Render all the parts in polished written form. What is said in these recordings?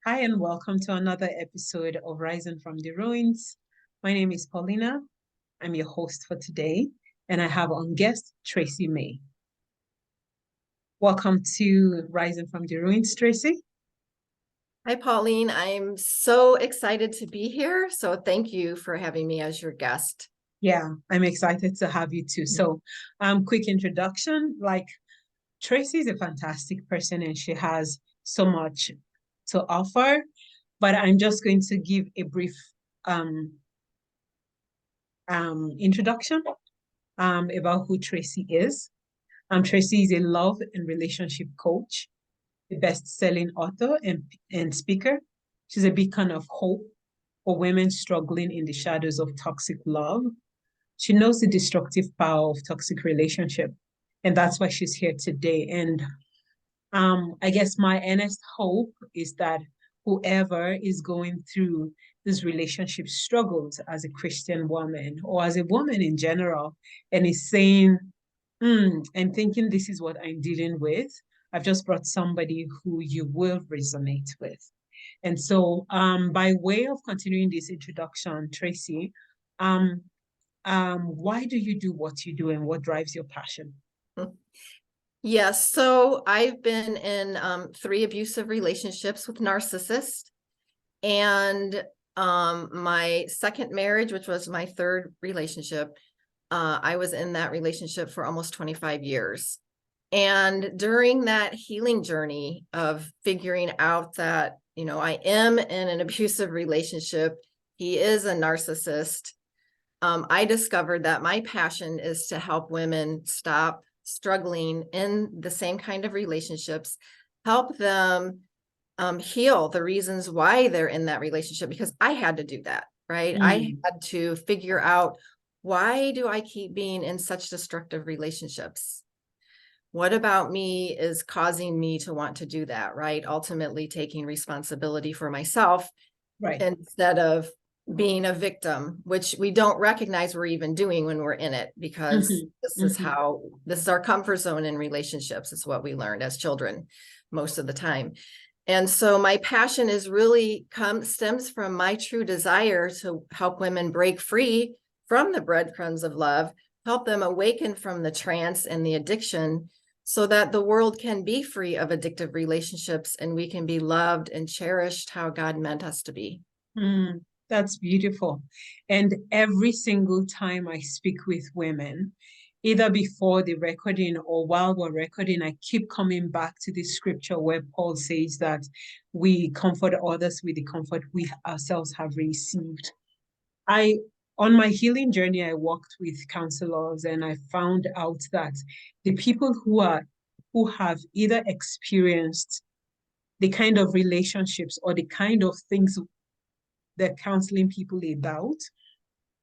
Hi, and welcome to another episode of Rising from the Ruins. My name is Paulina. I'm your host for today, and I have on guest Tracy May. Welcome to Rising from the Ruins, Tracy. Hi, Pauline. I'm so excited to be here. So thank you for having me as your guest. Yeah, I'm excited to have you too. So, quick introduction. Tracy is a fantastic person, and she has so much to offer. But I'm just going to give a brief um, introduction about who Tracy is. Tracy is a love and relationship coach, a best-selling author and speaker. She's a beacon of hope for women struggling in the shadows of toxic love. She knows the destructive power of toxic relationship, and that's why she's here today. And I guess my earnest hope is that whoever is going through this relationship struggles as a Christian woman or as a woman in general and is saying, I'm thinking this is what I'm dealing with. I've just brought somebody who you will resonate with. And so, by way of continuing this introduction, Tracy, um, why do you do what you do and what drives your passion? Yes, so I've been in 3 abusive relationships with narcissists, and my second marriage, which was my third relationship, I was in that relationship for almost 25 years. And during that healing journey of figuring out that, I am in an abusive relationship, he is a narcissist. I discovered that my passion is to help women stop struggling in the same kind of relationships, help them heal the reasons why they're in that relationship, because I had to do that, right? I had to figure out, why do I keep being in such destructive relationships? What about me is causing me to want to do that, right? Ultimately taking responsibility for myself Right. instead of being a victim, which we don't recognize we're even doing when we're in it, because this is our comfort zone in relationships. It's what we learned as children most of the time. And so my passion is really stems from my true desire to help women break free from the breadcrumbs of love, help them awaken from the trance and the addiction, so that the world can be free of addictive relationships and we can be loved and cherished how God meant us to be. That's beautiful. And every single time I speak with women, either before the recording or while we're recording, I keep coming back to this scripture where Paul says that we comfort others with the comfort we ourselves have received. On my healing journey, I walked with counselors and I found out that the people who have either experienced the kind of relationships or the kind of things they're counseling people about,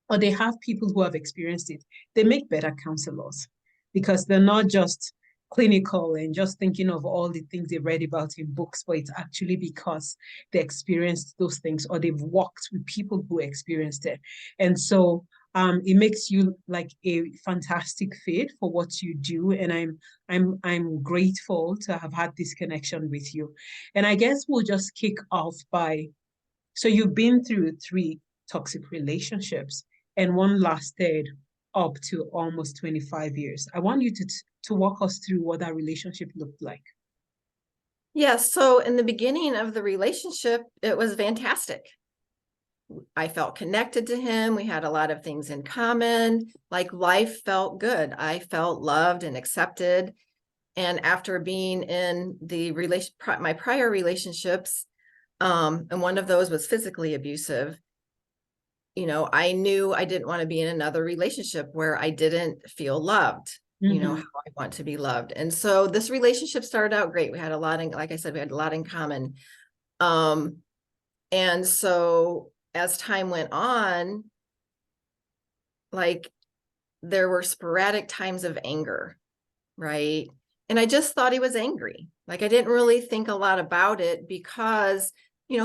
or they have people who have experienced it, they make better counselors because they're not just clinical and just thinking of all the things they read about in books, but it's actually because they experienced those things or they've walked with people who experienced it. And so it makes you like a fantastic fit for what you do. And I'm grateful to have had this connection with you. And I guess we'll just kick off by, so you've been through 3 toxic relationships and one lasted up to almost 25 years. I want you to walk us through what that relationship looked like. Yeah, so in the beginning of the relationship, it was fantastic. I felt connected to him. We had a lot of things in common. Like, life felt good. I felt loved and accepted. And after being in my prior relationships, and one of those was physically abusive, I knew I didn't want to be in another relationship where I didn't feel loved, how I want to be loved. And so this relationship started out great. We had like I said, we had a lot in common. And so as time went on, like, there were sporadic times of anger, right? And I just thought he was angry. Like, I didn't really think a lot about it because,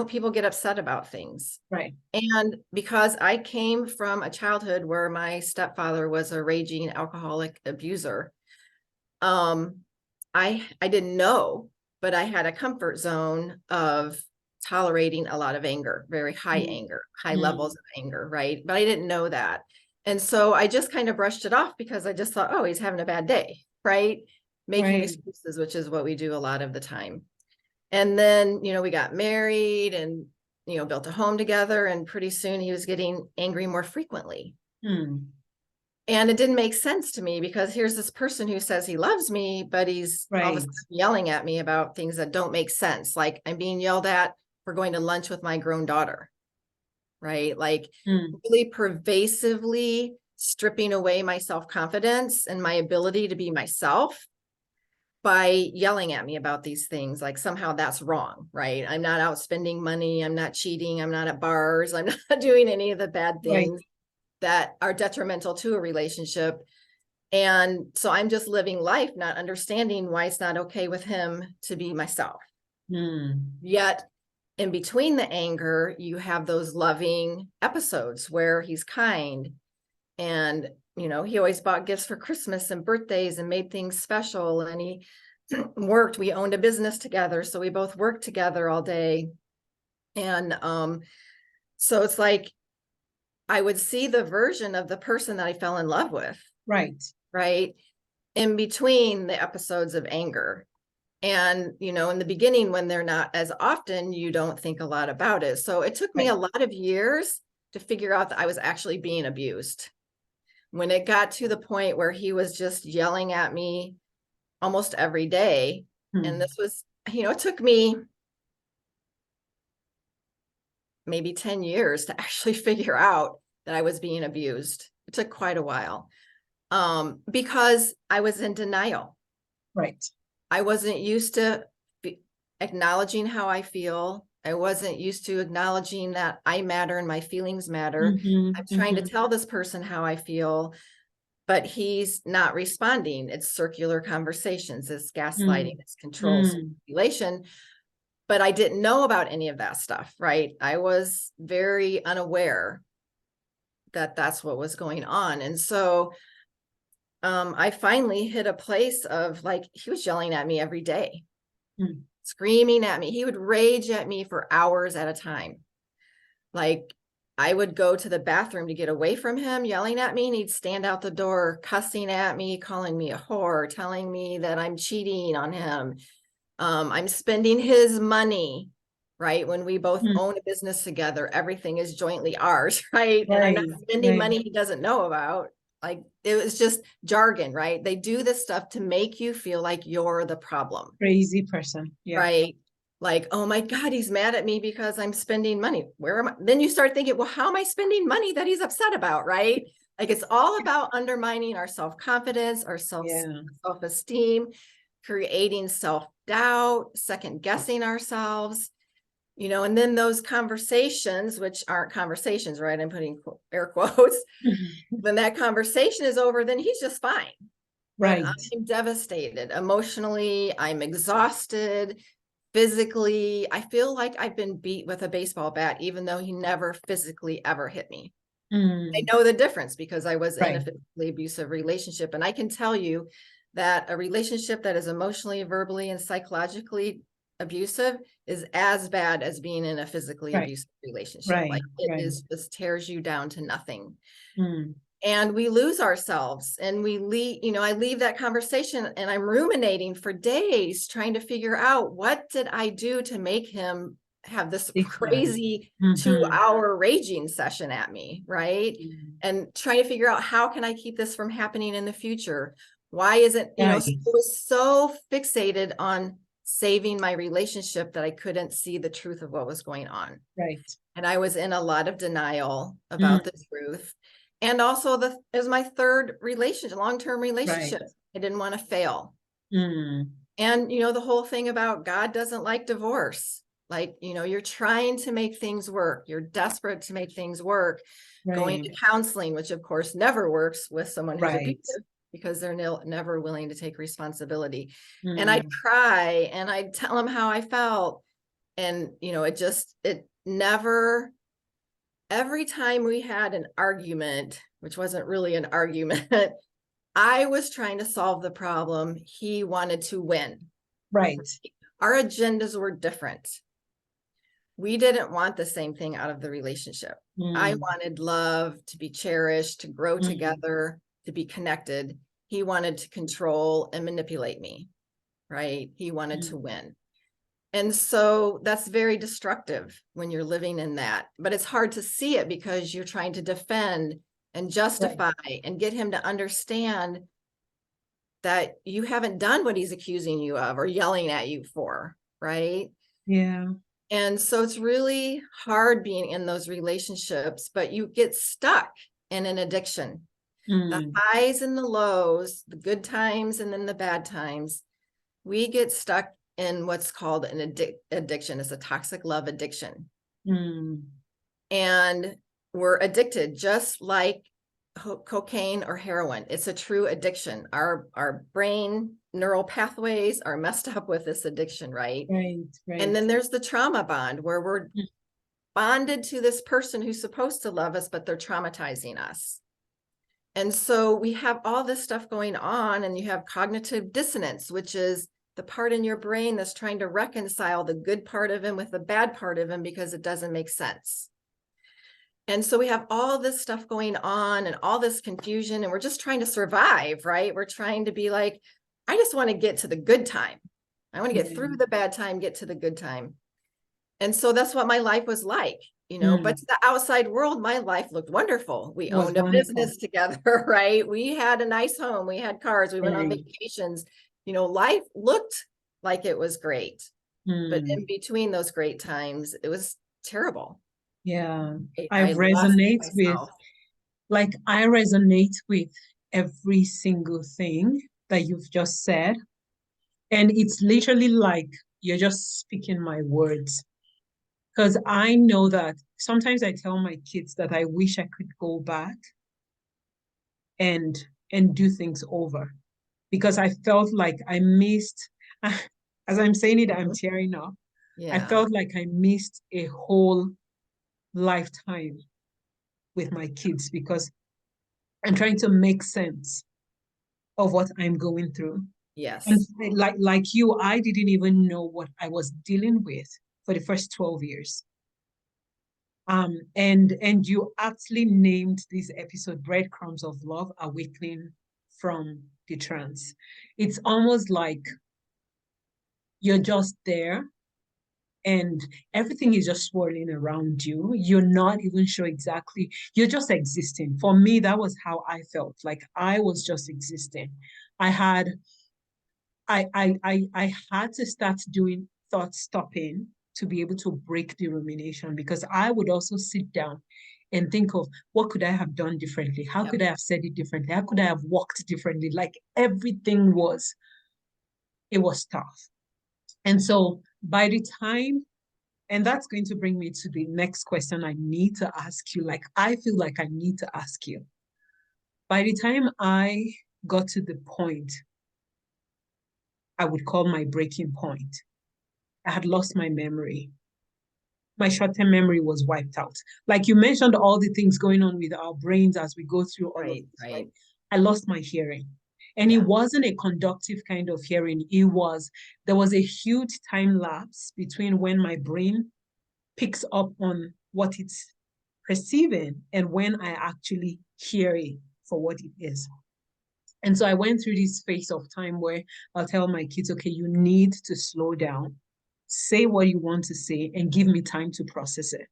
people get upset about things. Right. And because I came from a childhood where my stepfather was a raging alcoholic abuser, I didn't know, but I had a comfort zone of tolerating a lot of anger, very high anger, high levels of anger, right? But I didn't know that. And so I just kind of brushed it off because I just thought, oh, he's having a bad day, right? Making excuses, which is what we do a lot of the time. And then, we got married and, built a home together, and pretty soon he was getting angry more frequently. And it didn't make sense to me because here's this person who says he loves me, but he's all of a sudden yelling at me about things that don't make sense. Like I'm being yelled at for going to lunch with my grown daughter, right? Like really pervasively stripping away my self-confidence and my ability to be myself by yelling at me about these things. Like somehow that's wrong, right? I'm not out spending money. I'm not cheating. I'm not at bars. I'm not doing any of the bad things that are detrimental to a relationship. And so I'm just living life, not understanding why it's not okay with him to be myself. Yet in between the anger, you have those loving episodes where he's kind and, he always bought gifts for Christmas and birthdays and made things special. And he worked, we owned a business together. So we both worked together all day. And so it's like, I would see the version of the person that I fell in love with. Right. In between the episodes of anger. And, in the beginning, when they're not as often, you don't think a lot about it. So it took me a lot of years to figure out that I was actually being abused. When it got to the point where he was just yelling at me almost every day. And this was, it took me maybe 10 years to actually figure out that I was being abused. It took quite a while because I was in denial. I wasn't used to acknowledging how I feel. I wasn't used to acknowledging that I matter and my feelings matter. I'm trying to tell this person how I feel, but he's not responding. It's circular conversations, it's gaslighting, it's control, manipulation. But I didn't know about any of that stuff, right? I was very unaware that that's what was going on. And so I finally hit a place of like, he was yelling at me every day, screaming at me. He would rage at me for hours at a time. Like I would go to the bathroom to get away from him yelling at me, and he'd stand out the door cussing at me, calling me a whore, telling me that I'm cheating on him. I'm spending his money, right? When we both own a business together, everything is jointly ours, right? And I'm not spending money he doesn't know about. Like it was just jargon, right? They do this stuff to make you feel like you're the problem. Crazy person. Right. Like, oh my God, he's mad at me because I'm spending money. Where am I? Then you start thinking, well, how am I spending money that he's upset about? Right. Like it's all about undermining our self-confidence, our self-esteem, creating self-doubt, second guessing ourselves, and then those conversations, which aren't conversations, right? I'm putting air quotes. When that conversation is over, then he's just fine. Right. But I'm devastated emotionally. I'm exhausted physically. I feel like I've been beat with a baseball bat, even though he never physically ever hit me. I know the difference because I was in a physically abusive relationship. And I can tell you that a relationship that is emotionally, verbally, and psychologically abusive is as bad as being in a physically abusive relationship. Like it is just tears you down to nothing. And we lose ourselves and we leave, I leave that conversation and I'm ruminating for days trying to figure out what did I do to make him have this crazy 2-hour raging session at me, right? And trying to figure out how can I keep this from happening in the future? Why isn't, so I was so fixated on saving my relationship that I couldn't see the truth of what was going on. And I was in a lot of denial about the truth. And also it was my third relationship, long-term relationship. I didn't want to fail. And, the whole thing about God doesn't like divorce. Like, you're trying to make things work. You're desperate to make things work. Going to counseling, which of course never works with someone who's abusive because they're never willing to take responsibility. And I'd cry and I'd tell them how I felt. And, it never, every time we had an argument, which wasn't really an argument, I was trying to solve the problem. He wanted to win. Our agendas were different. we didn't want the same thing out of the relationship. I Mm, wanted love, to be cherished, to grow mm, together, to be connected. He wanted to control and manipulate me, right? He wanted to mm. win. And so that's very destructive when you're living in that, but it's hard to see it because you're trying to defend and Right. justify and get him to understand that you haven't done what he's accusing you of or yelling at you for, right? Yeah. And so it's really hard being in those relationships, but you get stuck in an addiction. The Mm, highs and the lows, the good times and then the bad times, we get stuck in what's called an addiction. It's a toxic love addiction. mm, And we're addicted just like cocaine or heroin. It's a true addiction. Our brain neural pathways are messed up with this addiction, right? right, And right. then there's the trauma bond where we're bonded to this person who's supposed to love us, but they're traumatizing us. And so we have all this stuff going on, and you have cognitive dissonance, which is the part in your brain that's trying to reconcile the good part of him with the bad part of him because it doesn't make sense. And so we have all this stuff going on and all this confusion, and we're just trying to survive, right? We're trying to be like, I just want to get to the good time. I want to get Yeah. through the bad time, get to the good time. And so that's what my life was like, but Mm, to the outside world, my life looked wonderful. We was owned a wonderful. business together, right? We had a nice home, we had cars, we went on Right. vacations. Life looked like it was great. But Mm, in between those great times, it was terrible. yeah. I I lost resonate with, myself. I resonate with every single thing that you've just said. And it's literally like you're just speaking my words. Because I know that sometimes I tell my kids that I wish I could go back and do things over because I felt like I missed, as I'm saying it, I'm Mhm. tearing up. I Yeah. felt like I missed a whole lifetime with my kids because I'm trying to make sense of what I'm going through. And Yes. like you, I didn't even know what I was dealing with for the first 12 years. And you actually named this episode Breadcrumbs of Love, Awakening from the Trance. It's almost like you're just there and everything is just swirling around you. You're not even sure exactly, you're just existing. For me, that was how I felt. Like I was just existing. I had I had to start doing thought stopping to be able to break the rumination because I would also sit down and think of what could I have done differently? How Yep. could I have said it differently? How could I have walked differently? Like everything was, it was tough. And so by the time, and that's going to bring me to the next question I need to ask you. Like, I feel like I need to ask you. By the time I got to the point I would call my breaking point, I had lost my memory. My short-term memory was wiped out. Like you mentioned, all the things going on with our brains as we go through all of Right. this, right? Right. I lost my hearing. And it Yeah. wasn't a conductive kind of hearing. There was a huge time lapse between when my brain picks up on what it's perceiving and when I actually hear it for what it is. And so I went through this phase of time where I'll tell my kids, okay, you need to slow down, say what you want to say, and give me time to process it.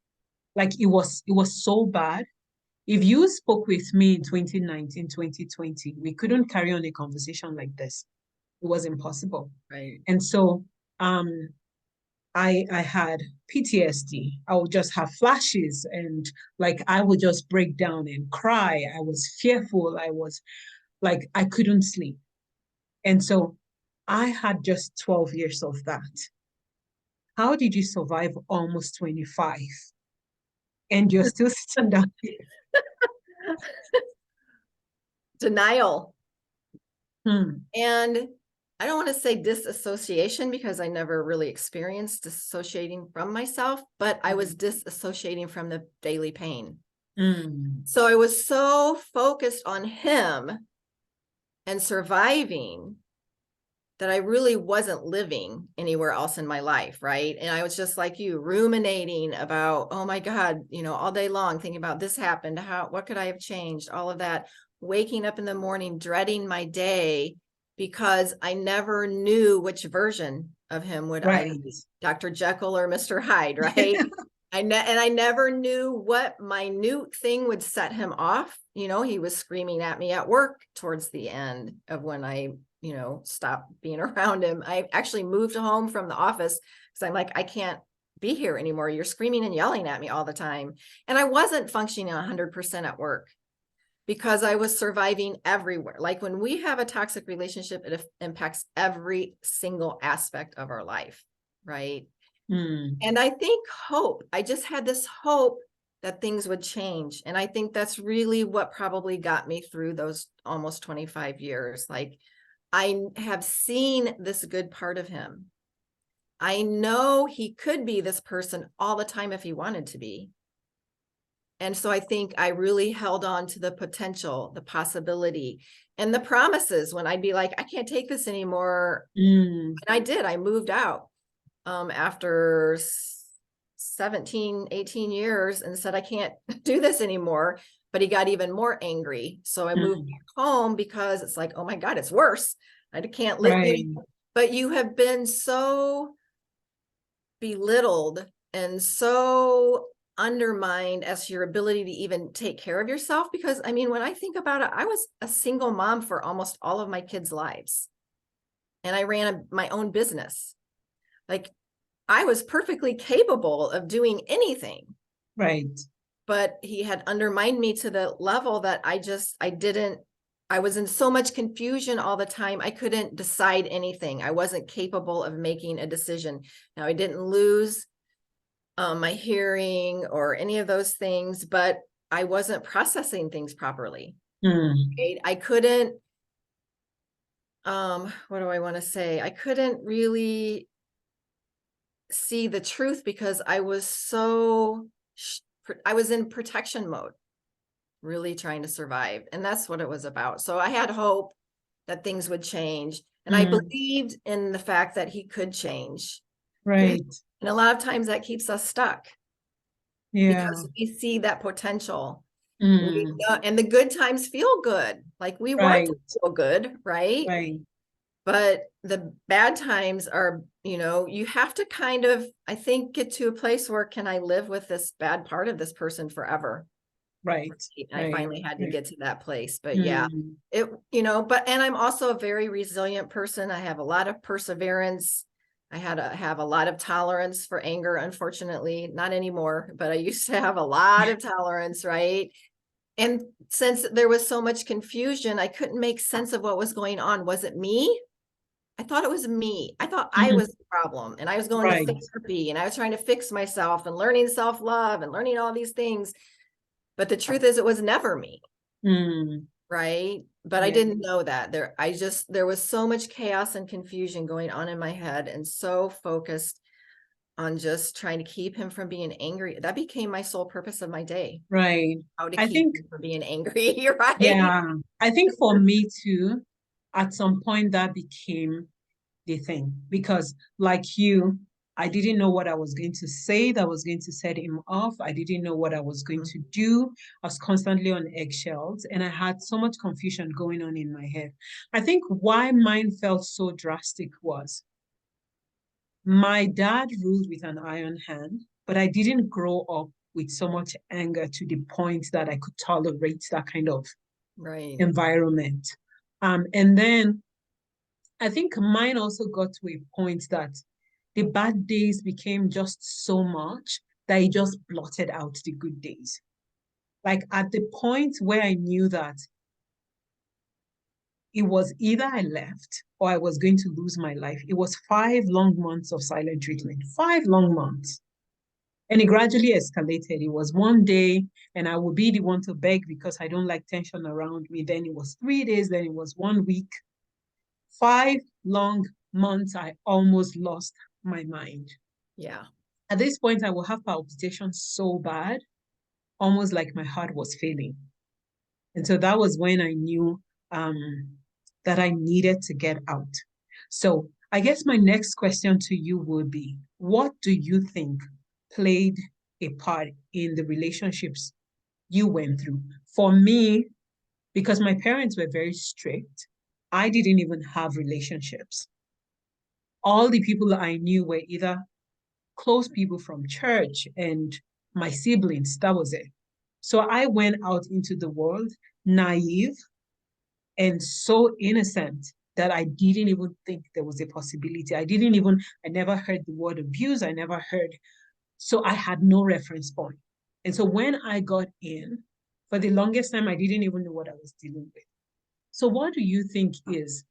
Like it was so bad. If you spoke with me in 2019, 2020, we couldn't carry on a conversation like this. It was impossible. Right. And so um I had PTSD. I would just have flashes and like I would just break down and cry. I was fearful. I was like I couldn't sleep. And so I had just 12 years of that. How did you survive almost 25? And you're still sitting down here. Denial. Hmm. And I don't want to say disassociation because I never really experienced disassociating from myself, but I was disassociating from the daily pain. Mm. So I was so focused on him and surviving that I really wasn't living anywhere else in my life, right? And I was just like you, ruminating about, oh my God, all day long, thinking about this happened, what could I have changed, all of that, waking up in the morning, dreading my day, because I never knew which version of him would I Right. be, Dr. Jekyll or Mr. Hyde, right? And I never knew what minute thing would set him off. He was screaming at me at work towards the end of when I stop being around him. I actually moved home from the office because I'm like, I can't be here anymore. You're screaming and yelling at me all the time. And I wasn't functioning 100% at work because I was surviving everywhere. Like when we have a toxic relationship, it impacts every single aspect of our life, right? And I think I just had this hope that things would change. And I think that's really what probably got me through those almost 25 years. Like, I have seen this good part of him. I know he could be this person all the time if he wanted to be. And so I think I really held on to the potential, the possibility, and the promises when I'd be like, I can't take this anymore. And I did. I moved out after 17, 18 years and said, I can't do this anymore. But he got even more angry. So I moved back home because it's like, oh my God, it's worse. I can't live. Right. But you have been so belittled and so undermined as to your ability to even take care of yourself. Because I mean, when I think about it, I was a single mom for almost all of my kids' lives. And I ran my own business. Like, I was perfectly capable of doing anything. Right. But he had undermined me to the level that I was in so much confusion all the time. I couldn't decide anything. I wasn't capable of making a decision. Now, I didn't lose my hearing or any of those things, but I wasn't processing things properly. Right? I couldn't, what do I want to say? I couldn't really see the truth because I was in protection mode, really trying to survive. And that's what it was about. So I had hope that things would change. And I believed in the fact that he could change. Right. And a lot of times that keeps us stuck. Yeah. Because we see that potential. Mm. And the good times feel good. Like we want to feel good, right? Right. But the bad times are, you have to kind of, I think, get to a place where can I live with this bad part of this person forever? Right. And I finally had to get to that place. But yeah, Mm. and I'm also a very resilient person. I have a lot of perseverance. I have a lot of tolerance for anger, unfortunately, not anymore, but I used to have a lot of tolerance, right? And since there was so much confusion, I couldn't make sense of what was going on. Was it me? I thought it was me. I thought I was the problem, and I was going to Right. therapy and I was trying to fix myself and learning self-love and learning all these things. But the truth is it was never me. Right. But I didn't know that there was so much chaos and confusion going on in my head and so focused on just trying to keep him from being angry. That became my sole purpose of my day. Right. How to I keep think, him from being angry. Right. yeah, I think for me too, at some point that became the thing because like you, I didn't know what I was going to say that was going to set him off. I didn't know what I was going to do. I was constantly on eggshells and I had so much confusion going on in my head. I think why mine felt so drastic was my dad ruled with an iron hand, but I didn't grow up with so much anger to the point that I could tolerate that kind of environment. And then I think mine also got to a point that the bad days became just so much that it just blotted out the good days. Like at the point where I knew that it was either I left or I was going to lose my life. It was 5 long months of silent treatment, 5 long months. And it gradually escalated. It was one day, and I would be the one to beg because I don't like tension around me. Then it was 3 days, then it was 1 week. 5 long months, I almost lost my mind. Yeah. At this point, I will have palpitations so bad, almost like my heart was failing. And so that was when I knew that I needed to get out. So I guess my next question to you would be, what do you think played a part in the relationships you went through? For me, because my parents were very strict, I didn't even have relationships. All the people that I knew were either close people from church and my siblings. That was it. So I went out into the world naive and so innocent that I didn't even think there was a possibility. I never heard the word abuse. I never heard. So I had no reference point. And so when I got in, for the longest time, I didn't even know what I was dealing with. So what do you think is,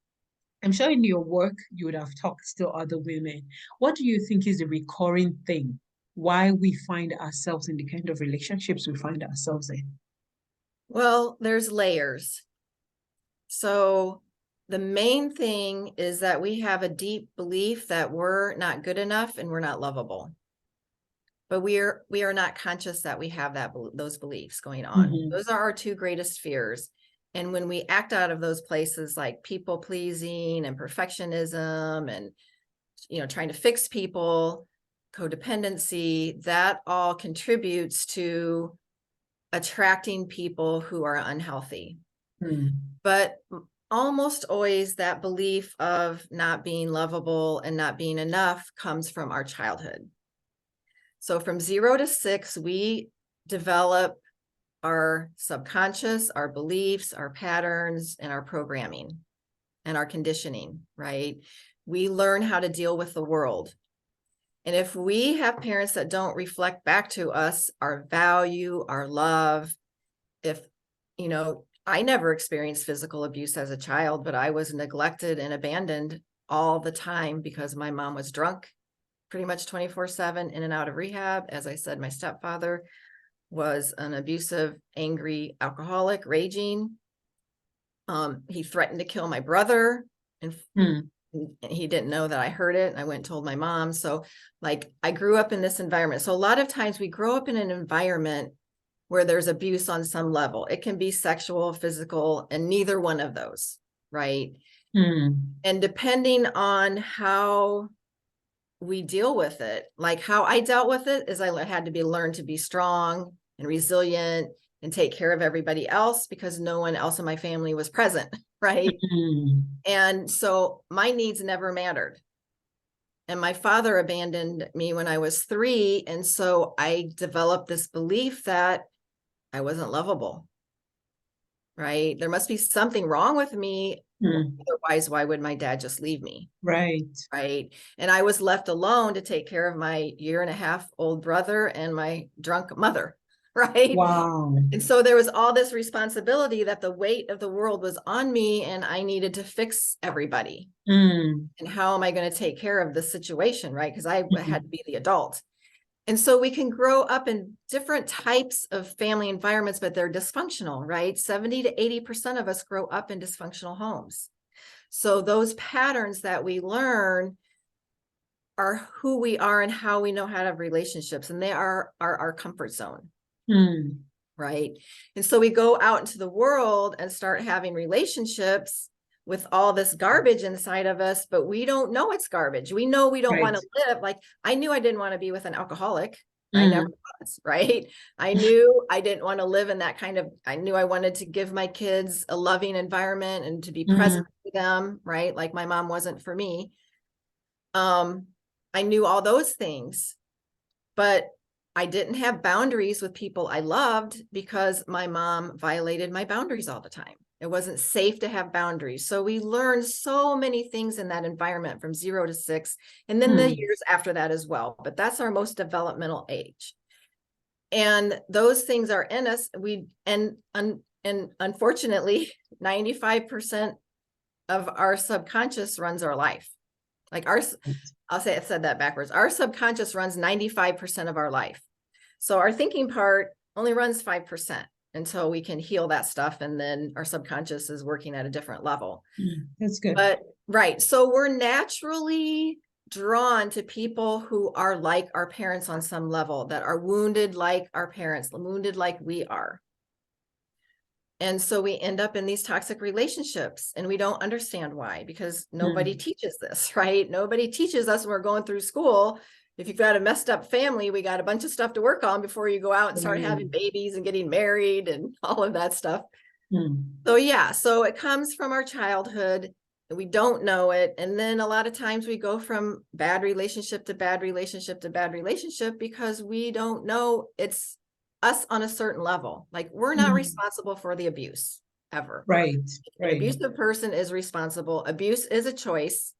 I'm sure in your work, you would have talked to other women. What do you think is the recurring thing why we find ourselves in the kind of relationships we find ourselves in? Well, there's layers. So the main thing is that we have a deep belief that we're not good enough and we're not lovable. But we are not conscious that we have those beliefs going on. Mm-hmm. Those are our two greatest fears. And when we act out of those places like people pleasing and perfectionism and trying to fix people, codependency, that all contributes to attracting people who are unhealthy. But almost always that belief of not being lovable and not being enough comes from our childhood. So from 0 to 6, we develop our subconscious, our beliefs, our patterns, and our programming and our conditioning, right? We learn how to deal with the world. And if we have parents that don't reflect back to us our value, our love, I never experienced physical abuse as a child, but I was neglected and abandoned all the time because my mom was drunk pretty much 24/7, in and out of rehab. As I said, my stepfather was an abusive, angry alcoholic, raging. He threatened to kill my brother, and he didn't know that I heard it. I went and told my mom. So I grew up in this environment. So a lot of times we grow up in an environment where there's abuse on some level. It can be sexual, physical, and neither one of those, right? And depending on how we deal with it, like how I dealt with it is I had to learn to be strong and resilient and take care of everybody else because no one else in my family was present, right? And so my needs never mattered. And my father abandoned me when I was 3. And so I developed this belief that I wasn't lovable, right? There must be something wrong with me. Otherwise, why would my dad just leave me? Right. Right. And I was left alone to take care of my 1.5-year-old brother and my drunk mother. Right. Wow. And so there was all this responsibility that the weight of the world was on me and I needed to fix everybody. And how am I going to take care of the situation? Right. Because I had to be the adult. And so we can grow up in different types of family environments, but they're dysfunctional, right? 70 to 80% of us grow up in dysfunctional homes. So those patterns that we learn are who we are and how we know how to have relationships. And they are our comfort zone. Right. And so we go out into the world and start having relationships with all this garbage inside of us, but we don't know it's garbage. We know we don't want to live. Like I knew I didn't want to be with an alcoholic. I never was, right? I knew I didn't want to live in that I knew I wanted to give my kids a loving environment and to be present for them, right? Like my mom wasn't for me. I knew all those things, but I didn't have boundaries with people I loved because my mom violated my boundaries all the time. It wasn't safe to have boundaries. So we learned so many things in that environment from 0 to 6, and then the years after that as well. But that's our most developmental age. And those things are in us. And unfortunately, 95% of our subconscious runs our life. Like I said that backwards. Our subconscious runs 95% of our life. So our thinking part only runs 5% until we can heal that stuff. And then our subconscious is working at a different level. That's good. But right. So we're naturally drawn to people who are like our parents on some level, that are wounded like our parents, wounded like we are. And so we end up in these toxic relationships and we don't understand why, because nobody teaches this, right? Nobody teaches us when we're going through school. If you've got a messed up family, we got a bunch of stuff to work on before you go out and start having babies and getting married and all of that stuff. So yeah, so it comes from our childhood and we don't know it. And then a lot of times we go from bad relationship to bad relationship to bad relationship because we don't know it's us on a certain level. Like we're not responsible for the abuse ever. Right. An abusive person is responsible. Abuse is a choice.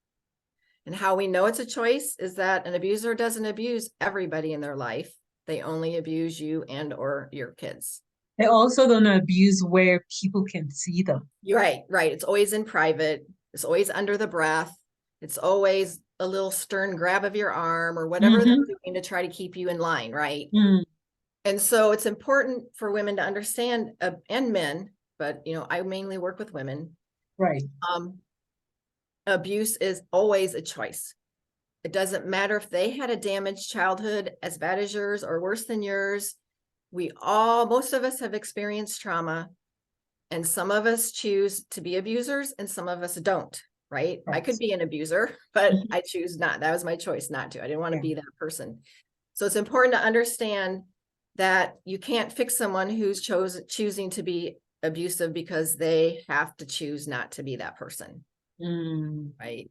And how we know it's a choice is that an abuser doesn't abuse everybody in their life. They only abuse you and or your kids. They also don't abuse where people can see them. You're right, right. It's always in private. It's always under the breath. It's always a little stern grab of your arm or whatever they're doing to try to keep you in line, right? And so it's important for women to understand, and men, but you know, I mainly work with women. Right. Abuse is always a choice. It doesn't matter if they had a damaged childhood as bad as yours or worse than yours. Most of us have experienced trauma, and some of us choose to be abusers and some of us don't, right? I could be an abuser, but I choose not. That was my choice not to. I didn't want to be that person. So it's important to understand that you can't fix someone who's choosing to be abusive because they have to choose not to be that person. Right.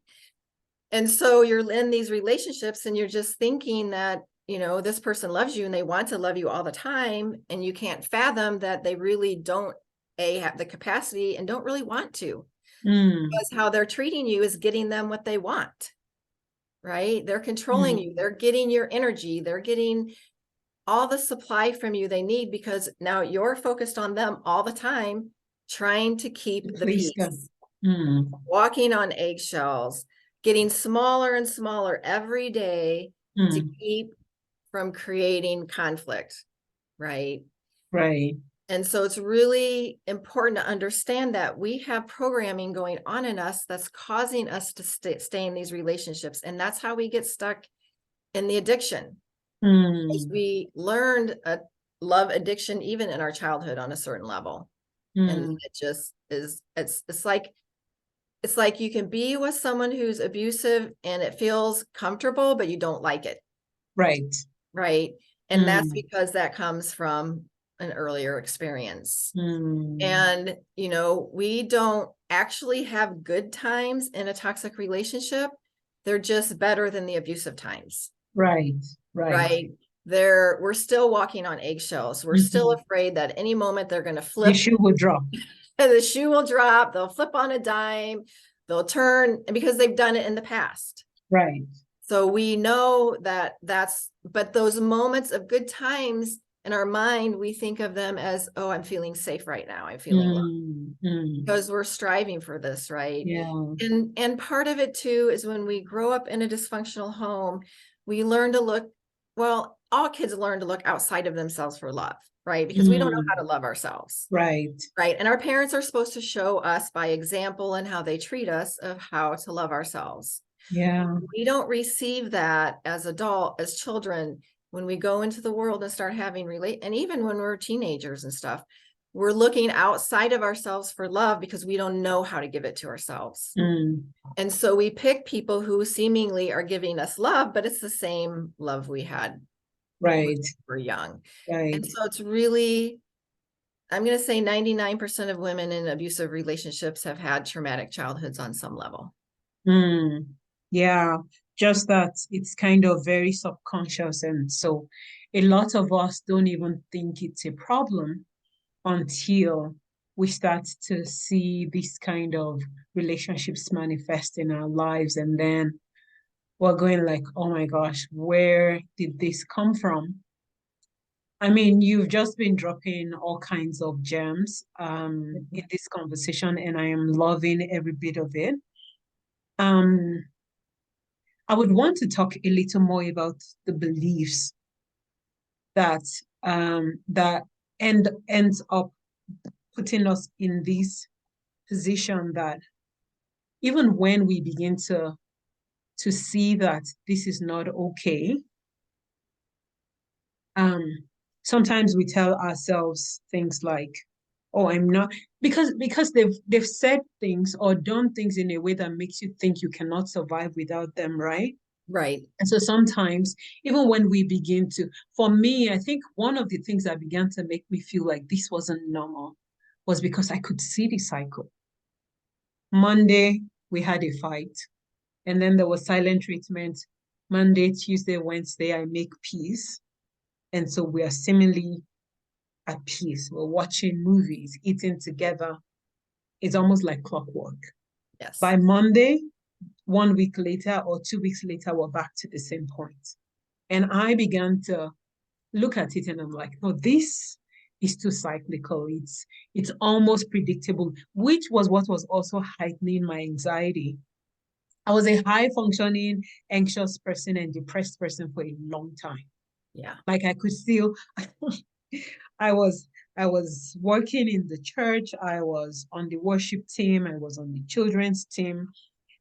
And so you're in these relationships and you're just thinking that, you know, this person loves you and they want to love you all the time. And you can't fathom that they really don't have the capacity and don't really want to, because how they're treating you is getting them what they want, right? They're controlling you. They're getting your energy. They're getting all the supply from you they need because now you're focused on them all the time, trying to keep the peace, walking on eggshells, getting smaller and smaller every day to keep from creating conflict, right? Right. And so it's really important to understand that we have programming going on in us that's causing us to stay in these relationships. And that's how we get stuck in the addiction. We learned a love addiction even in our childhood on a certain level. And it just is, it's like you can be with someone who's abusive and it feels comfortable, but you don't like it. Right. Right. And that's because that comes from an earlier experience. And, you know, we don't actually have good times in a toxic relationship. They're just better than the abusive times. Right. Right. We're still walking on eggshells. We're still afraid that any moment they're going to flip. The shoe will drop. The shoe will drop. They'll flip on a dime. They'll turn because they've done it in the past. Right. So we know but those moments of good times in our mind, we think of them as, oh, I'm feeling safe right now. I'm feeling loved. Because we're striving for this, right? Yeah. And part of it too is when we grow up in a dysfunctional home, we learn to look, well, all kids learn to look outside of themselves for love, right? Because we don't know how to love ourselves. Right. Right. And our parents are supposed to show us by example and how they treat us of how to love ourselves. Yeah. We don't receive that as as children, when we go into the world and start having and even when we're teenagers and stuff, we're looking outside of ourselves for love because we don't know how to give it to ourselves. And so we pick people who seemingly are giving us love, but it's the same love we had when we were young. Right. And so it's really, I'm going to say 99% of women in abusive relationships have had traumatic childhoods on some level. Yeah, just that it's kind of very subconscious. And so a lot of us don't even think it's a problem until we start to see this kind of relationships manifest in our lives. And then we're going like, oh my gosh, where did this come from? I mean, you've just been dropping all kinds of gems in this conversation, and I am loving every bit of it. I would want to talk a little more about the beliefs that that ends up putting us in this position that even when we begin to see that this is not okay, sometimes we tell ourselves things like, Oh, I'm not, because they've said things or done things in a way that makes you think you cannot survive without them, right? Right. And so sometimes, even when we begin to, for me, I think one of the things that began to make me feel like this wasn't normal was because I could see the cycle. Monday, we had a fight, and then there was silent treatment. Monday, Tuesday, Wednesday, I make peace. And so we are seemingly at peace. We're watching movies, eating together. It's almost like clockwork. Yes. By Monday, 1 week later or 2 weeks later, we're back to the same point. And I began to look at it and I'm like, no, this is too cyclical. It's almost predictable, which was what was also heightening my anxiety. I was a high functioning, anxious person and depressed person for a long time. Yeah. Like I could still, I was I was working in the church. I was on the worship team. I was on the children's team.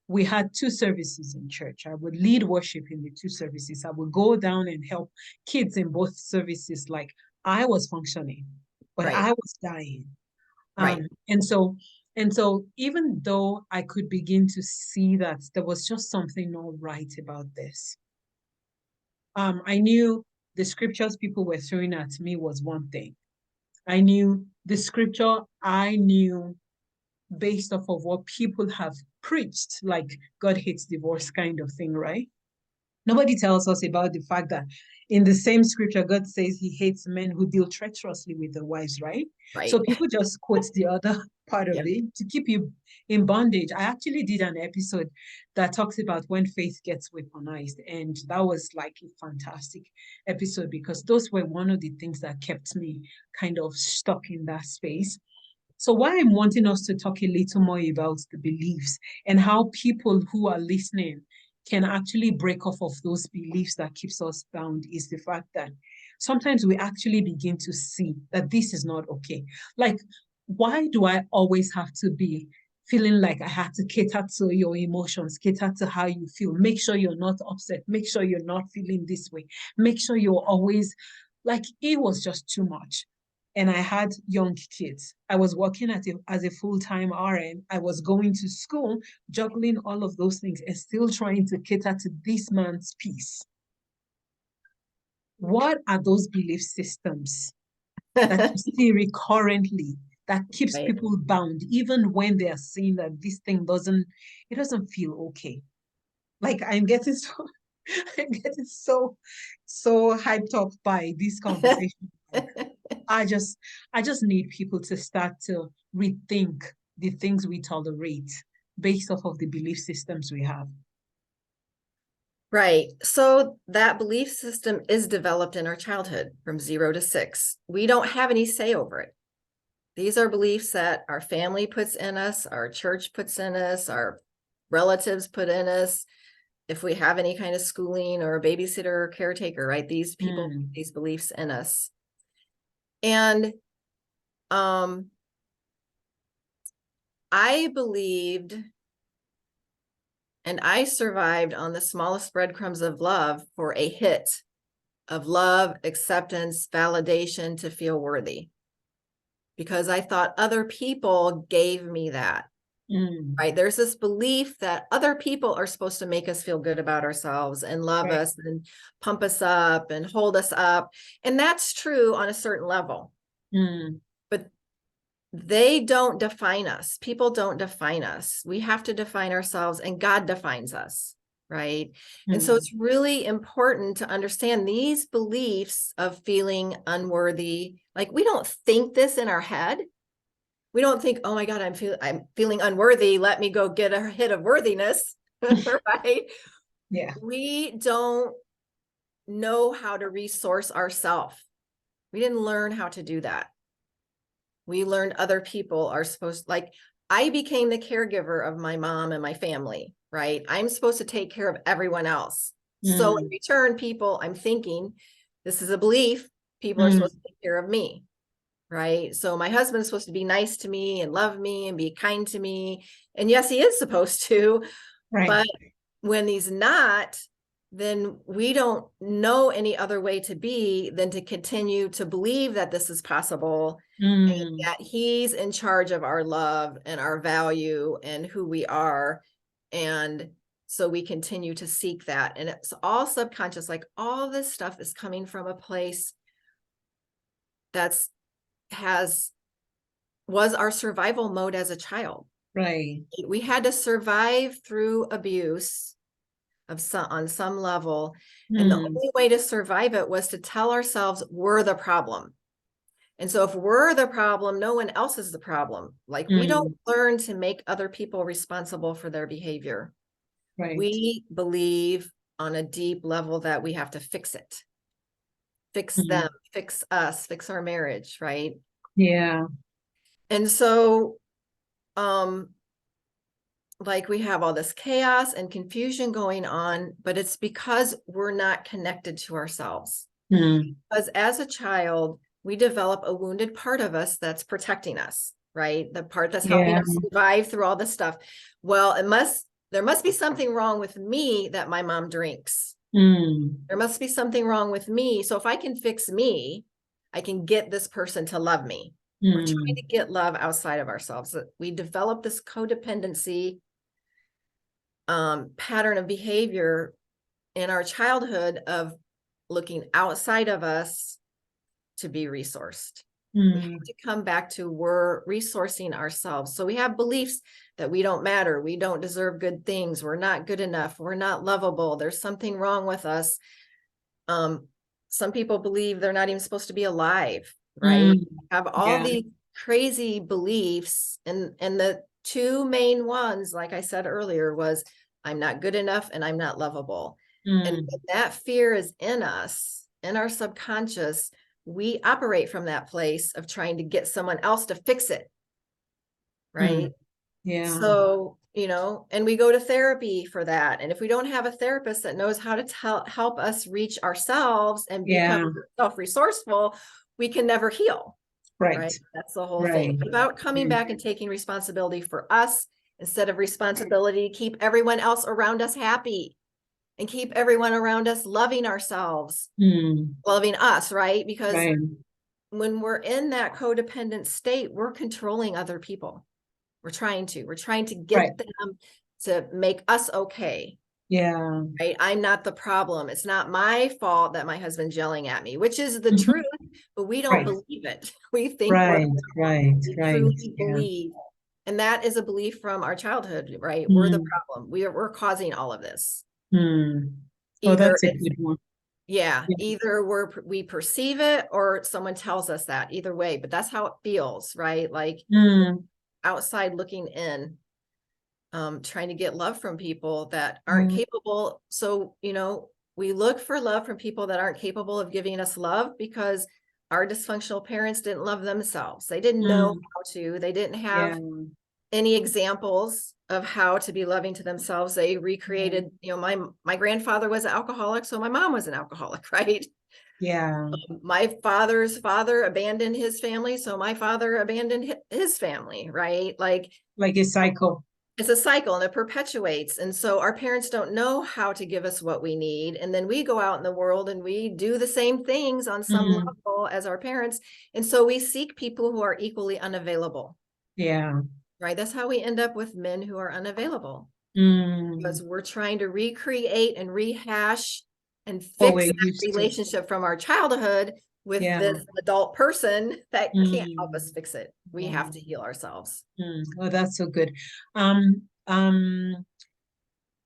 We had two services in church. I would lead worship in the two services. I would go down and help kids in both services. Like I was functioning, but Right. I was dying. Right. Um, and so and so even though I could begin to see that there was just something not right about this, I knew the scriptures people were throwing at me was one thing. I knew the scripture I knew based off of what people have preached, like God hates divorce kind of thing, right? Nobody tells us about the fact that in the same scripture, God says he hates men who deal treacherously with their wives, right? So Right. people just quote the other part of Yep. it to keep you in bondage. I actually did an episode that talks about when faith gets weaponized. And that was like a fantastic episode because those were one of the things that kept me kind of stuck in that space. So why I'm wanting us to talk a little more about the beliefs and how people who are listening can actually break off of those beliefs that keeps us bound is the fact that sometimes we actually begin to see that this is not okay. Like, why do I always have to be feeling like I have to cater to your emotions, cater to how you feel, make sure you're not upset, make sure you're not feeling this way, make sure you're always like it was just too much and I had young kids. I was working as a full-time RN. I was going to school, juggling all of those things and still trying to cater to this man's peace. What are those belief systems that you see recurrently that keeps Right. people bound, even when they are saying that this thing it doesn't feel okay? Like I'm getting so I'm getting so hyped up by this conversation. Like, I just need people to start to rethink the things we tolerate based off of the belief systems we have. Right. So that belief system is developed in our childhood from 0 to 6. We don't have any say over it. These are beliefs that our family puts in us, our church puts in us, our relatives put in us. If we have any kind of schooling or a babysitter or caretaker, right? These people, these beliefs in us. And I believed and I survived on the smallest breadcrumbs of love for a hit of love, acceptance, validation to feel worthy. Because I thought other people gave me that, right? There's this belief that other people are supposed to make us feel good about ourselves and love Right. us and pump us up and hold us up. And that's true on a certain level. But they don't define us. People don't define us. We have to define ourselves, and God defines us, right? And so it's really important to understand these beliefs of feeling unworthy. Like we don't think this in our head. We don't think, oh my God, I'm feeling unworthy. Let me go get a hit of worthiness, right? Yeah. We don't know how to resource ourselves. We didn't learn how to do that. We learned other people are supposed, like I became the caregiver of my mom and my family, right? I'm supposed to take care of everyone else. So in return, I'm thinking, this is a belief, people are supposed to take care of me, right? So my husband's supposed to be nice to me and love me and be kind to me. And yes, he is supposed to, Right. but when he's not, then we don't know any other way to be than to continue to believe that this is possible and that he's in charge of our love and our value and who we are. And so we continue to seek that. And it's all subconscious, like all this stuff is coming from a place was our survival mode as a child. Right. We had to survive through abuse on some level. And the only way to survive it was to tell ourselves we're the problem. And so if we're the problem, no one else is the problem. Like we don't learn to make other people responsible for their behavior. Right. We believe on a deep level that we have to fix it. Fix them, fix us, fix our marriage, right? Yeah. And so like we have all this chaos and confusion going on, but it's because we're not connected to ourselves. Because as a child, we develop a wounded part of us that's protecting us, right? The part that's helping us survive through all this stuff. Well, there must be something wrong with me that my mom drinks. There must be something wrong with me. So if I can fix me, I can get this person to love me. We're trying to get love outside of ourselves. We develop this codependency pattern of behavior in our childhood of looking outside of us to be resourced. We have to come back to we're resourcing ourselves. So we have beliefs that we don't matter. We don't deserve good things. We're not good enough. We're not lovable. There's something wrong with us. Some people believe they're not even supposed to be alive, right? Have all these crazy beliefs. And the two main ones, like I said earlier, was I'm not good enough and I'm not lovable. And when that fear is in us, in our subconscious, we operate from that place of trying to get someone else to fix it. Right. So, and we go to therapy for that. And if we don't have a therapist that knows how to help us reach ourselves and become self-resourceful, we can never heal. Right. That's the whole thing. It's about coming back and taking responsibility for us instead of responsibility to keep everyone else around us happy and keep everyone around us loving ourselves, loving us, right? Because when we're in that codependent state, we're controlling other people. We're trying to get them to make us okay. Yeah. Right. I'm not the problem. It's not my fault that my husband's yelling at me, which is the truth, but we don't believe it. We think we truly believe. And that is a belief from our childhood, right? We're the problem. We're causing all of this. Oh, that's a good one. Either we perceive it or someone tells us that, either way, but that's how it feels, right? Like outside looking in, trying to get love from people that aren't capable. So, we look for love from people that aren't capable of giving us love because our dysfunctional parents didn't love themselves. They didn't know how to, they didn't have any examples of how to be loving to themselves. They recreated, my grandfather was an alcoholic, so my mom was an alcoholic, right? My father's father abandoned his family, so my father abandoned his family, right? Like a cycle. It's a cycle and it perpetuates. And so our parents don't know how to give us what we need. And then we go out in the world and we do the same things on some level as our parents. And so we seek people who are equally unavailable. Right. That's how we end up with men who are unavailable. Because we're trying to recreate and rehash and fix that relationship from our childhood with this adult person that can't help us fix it. We have to heal ourselves. Oh, that's so good.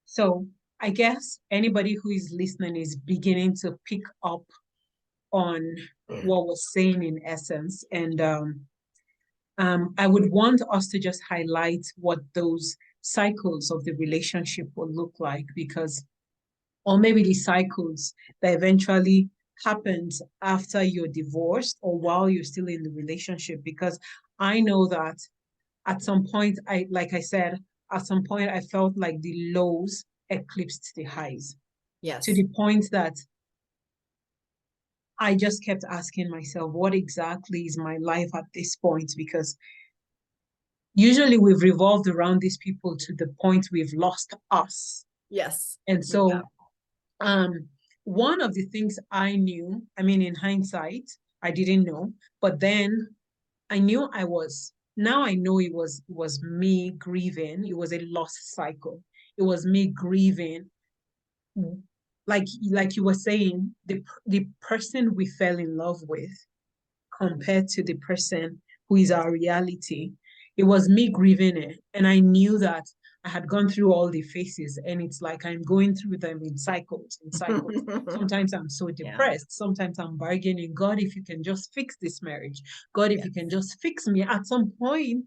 So I guess anybody who is listening is beginning to pick up on what we're saying in essence. And I would want us to just highlight what those cycles of the relationship will look like, or maybe the cycles that eventually happens after you're divorced or while you're still in the relationship. Because I know that at some point, like I said, at some point I felt like the lows eclipsed the highs. To the point that I just kept asking myself, what exactly is my life at this point? Because usually we've revolved around these people to the point we've lost us. Yes. And so Um, one of the things I knew, I mean, in hindsight, I didn't know, but then I knew I was, now I know it was me grieving. It was a lost cycle. It was me grieving, like you were saying, the person we fell in love with compared to the person who is our reality. It was me grieving it. And I knew that I had gone through all the phases, and it's like I'm going through them in cycles, in cycles. Sometimes I'm so Yeah. depressed. Sometimes I'm bargaining, God, if you can just fix this marriage. God, if you can just fix me. At some point,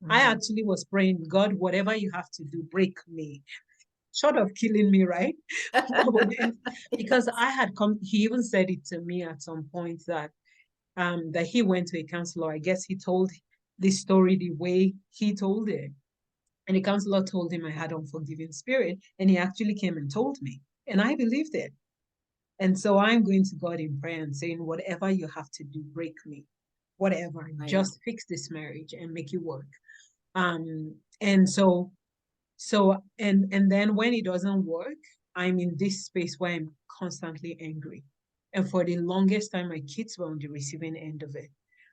I actually was praying, God, whatever you have to do, break me. Short of killing me, right? Because I had come, he even said it to me at some point that he went to a counselor. I guess he told the story the way he told it. And the counselor told him I had unforgiving spirit. And he actually came and told me. And I believed it. And so I'm going to God in prayer and saying, whatever you have to do, break me. Whatever. Right. Just fix this marriage and make it work. And and then when it doesn't work, I'm in this space where I'm constantly angry. And for the longest time, my kids were on the receiving end of it.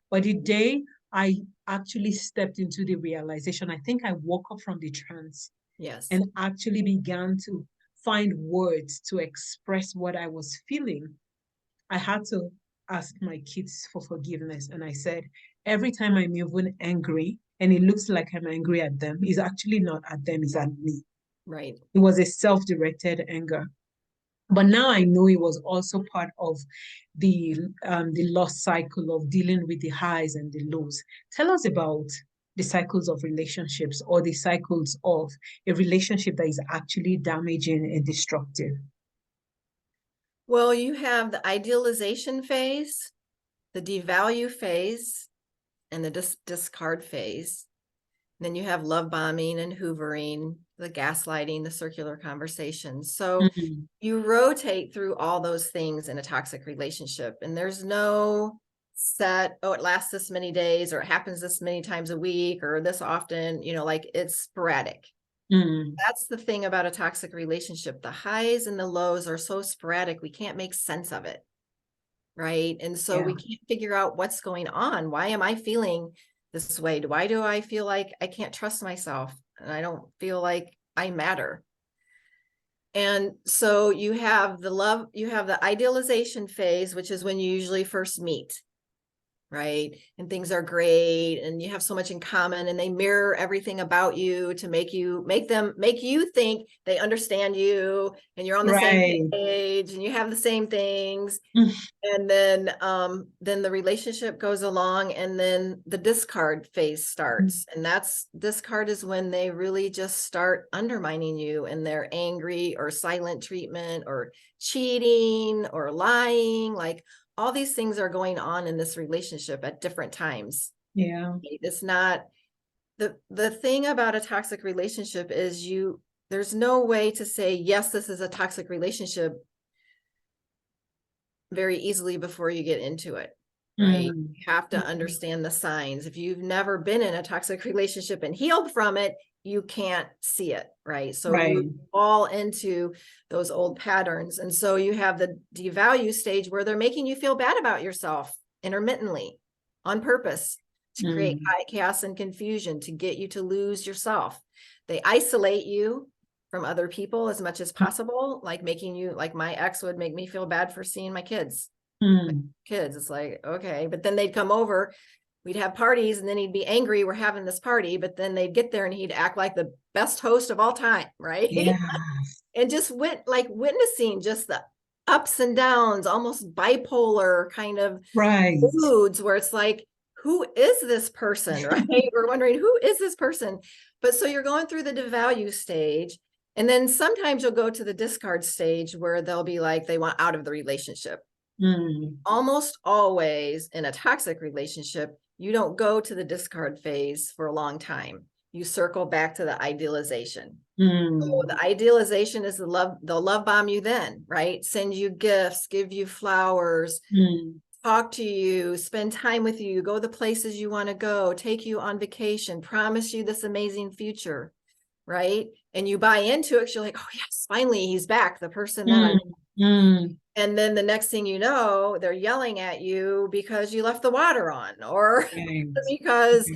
But the day I actually stepped into the realization, I think I woke up from the trance Yes. and actually began to find words to express what I was feeling. I had to ask my kids for forgiveness. And I said, every time I'm even angry and it looks like I'm angry at them, it's actually not at them, it's at me. Right. It was a self-directed anger. But now I know it was also part of the lost cycle of dealing with the highs and the lows. Tell us about the cycles of relationships, or the cycles of a relationship that is actually damaging and destructive. Well, you have the idealization phase, the devalue phase, and the discard phase. And then you have love bombing and hoovering, the gaslighting, the circular conversations. So Mm, you rotate through all those things in a toxic relationship, and there's no set, oh, it lasts this many days, or it happens this many times a week, or this often, like it's sporadic. mm, That's the thing about a toxic relationship. The highs and the lows are so sporadic, we can't make sense of it. Right. And so yeah. we can't figure out what's going on. Why am I feeling this way? Why do I feel like I can't trust myself? And I don't feel like I matter. And so you have the idealization phase, which is when you usually first meet, right? And things are great and you have so much in common, and they mirror everything about you to make you think they understand you and you're on the same Right. page and you have the same things. Mm, And then the relationship goes along, and then the discard phase starts. And discard is when they really just start undermining you, and they're angry or silent treatment or cheating or lying. Like all these things are going on in this relationship at different times. yeah. It's not the thing about a toxic relationship is there's no way to say, yes, this is a toxic relationship very easily before you get into it, right? Mm, You have to mm, understand the signs. If you've never been in a toxic relationship and healed from it, you can't see it, right? So you right. fall into those old patterns. And so you have the devalue stage where they're making you feel bad about yourself intermittently on purpose to create Mm, chaos and confusion, to get you to lose yourself. They isolate you from other people as much as possible, like my ex would make me feel bad for seeing my kids. mm, It's like, okay, but then they'd come over, we'd have parties, and then he'd be angry we're having this party, but then they'd get there and he'd act like the best host of all time, right? yeah. And just witnessing just the ups and downs, almost bipolar kind of Right. moods, where it's like, who is this person, right? We're wondering, who is this person? But so you're going through the devalue stage, and then sometimes you'll go to the discard stage where they'll be like, they want out of the relationship. Mm, Almost always in a toxic relationship, you don't go to the discard phase for a long time. You circle back to the idealization. So mm, the idealization is they'll love bomb you then, right? Send you gifts, give you flowers, mm, talk to you, spend time with you, go the places you want to go, take you on vacation, promise you this amazing future, right? and you buy into it, you're like, oh yes, finally he's back, the person that I and then the next thing you know, they're yelling at you because you left the water on, or because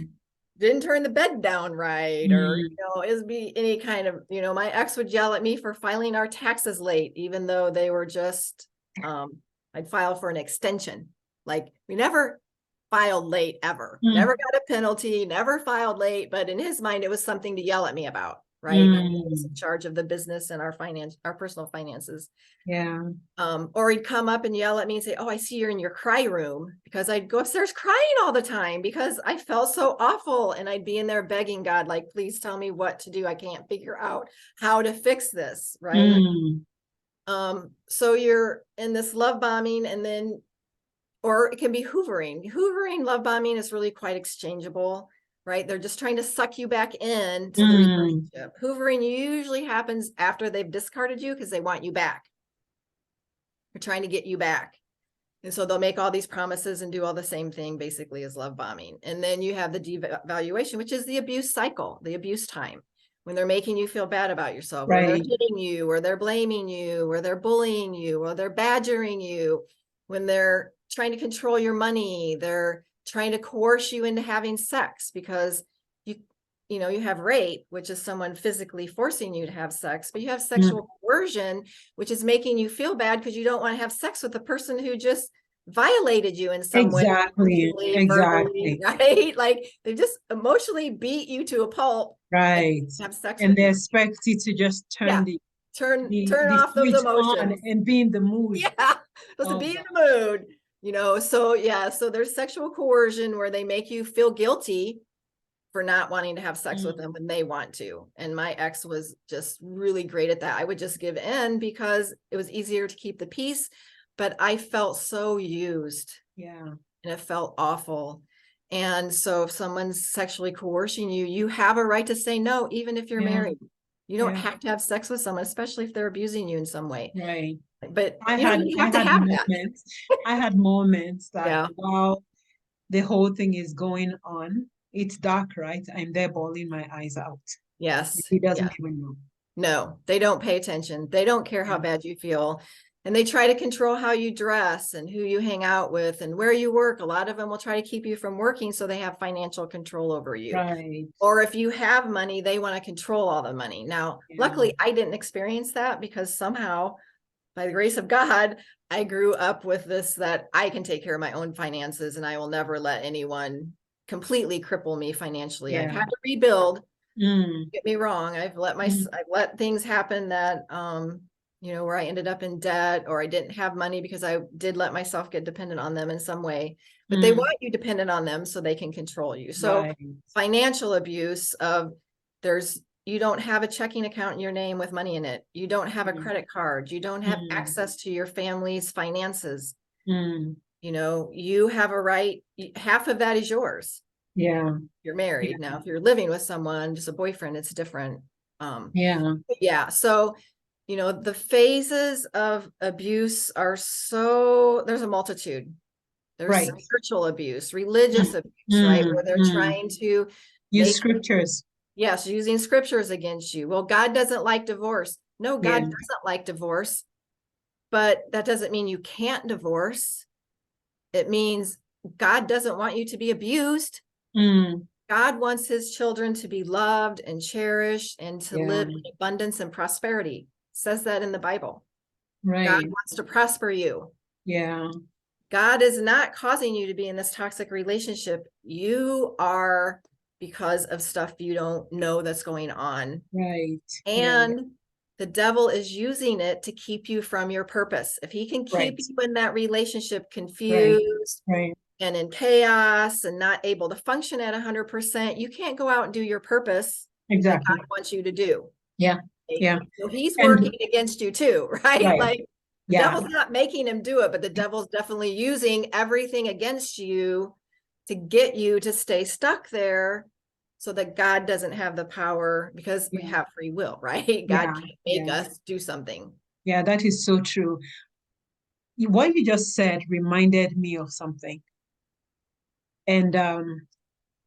didn't turn the bed down right, or it'd be any kind of, my ex would yell at me for filing our taxes late, even though they were just I'd file for an extension. Like, we never filed late ever, never got a penalty, never filed late, but in his mind it was something to yell at me about, right? He was in charge of the business and our personal finances. Or he'd come up and yell at me and say, oh, I see you're in your cry room, because I'd go upstairs crying all the time because I felt so awful, and I'd be in there begging God, like, please tell me what to do. I can't figure out how to fix this, right? So you're in this love bombing, and then, or it can be hoovering. Love bombing is really quite exchangeable, right? They're just trying to suck you back in to the relationship. Hoovering usually happens after they've discarded you because they want you back. They're trying to get you back. And so they'll make all these promises and do all the same thing basically as love bombing. And then you have the devaluation, which is the abuse cycle, the abuse time, when they're making you feel bad about yourself, or they're hitting you, or they're blaming you, or they're bullying you, or they're badgering you, when they're trying to control your money, they're trying to coerce you into having sex, because you have rape, which is someone physically forcing you to have sex, but you have sexual coercion, which is making you feel bad because you don't want to have sex with the person who just violated you in some way. Verbally, right? Like, they just emotionally beat you to a pulp. Right. Have sex and with they you. expect you to just turn turn the off those emotions and be in the mood. Supposed to be in the mood, so there's sexual coercion where they make you feel guilty for not wanting to have sex with them when they want to. And my ex was just really great at that. I would just give in because it was easier to keep the peace, but I felt so used. And it felt awful. And so if someone's sexually coercing you, you have a right to say no, even if you're married. You don't have to have sex with someone, especially if they're abusing you in some way. Right. But I had moments that while the whole thing is going on, it's dark, right? I'm there bawling my eyes out. Yes. He doesn't even know. No, they don't pay attention. They don't care how bad you feel. And they try to control how you dress and who you hang out with and where you work. A lot of them will try to keep you from working so they have financial control over you. Right. Or if you have money, they want to control all the money. Now, luckily, I didn't experience that because somehow, by the grace of God, I grew up with this, that I can take care of my own finances and I will never let anyone completely cripple me financially. I've had to rebuild. Get me wrong. I've let things happen that, where I ended up in debt, or I didn't have money because I did let myself get dependent on them in some way, but they want you dependent on them so they can control you. So financial abuse you don't have a checking account in your name with money in it. You don't have a credit card. You don't have access to your family's finances. You have a right. Half of that is yours. You're married. Now, if you're living with someone, just a boyfriend, it's different. So, the phases of abuse are there's a multitude. There's spiritual abuse, religious abuse, right? Where they're trying to use scriptures. Yes, using scriptures against you. Well, God doesn't like divorce. No, God doesn't like divorce, but that doesn't mean you can't divorce. It means God doesn't want you to be abused. God wants his children to be loved and cherished and to live in abundance and prosperity. It says that in the Bible. God wants to prosper you. God is not causing you to be in this toxic relationship. You are, because of stuff you don't know that's going on. And the devil is using it to keep you from your purpose. If he can keep you in that relationship confused and in chaos and not able to function at 100%, you can't go out and do your purpose that God wants you to do. So he's working against you too, right? Like, the devil's not making him do it, but the devil's definitely using everything against you to get you to stay stuck there, so that God doesn't have the power, because we have free will, right? God can't make us do something. Yeah, that is so true. What you just said reminded me of something. And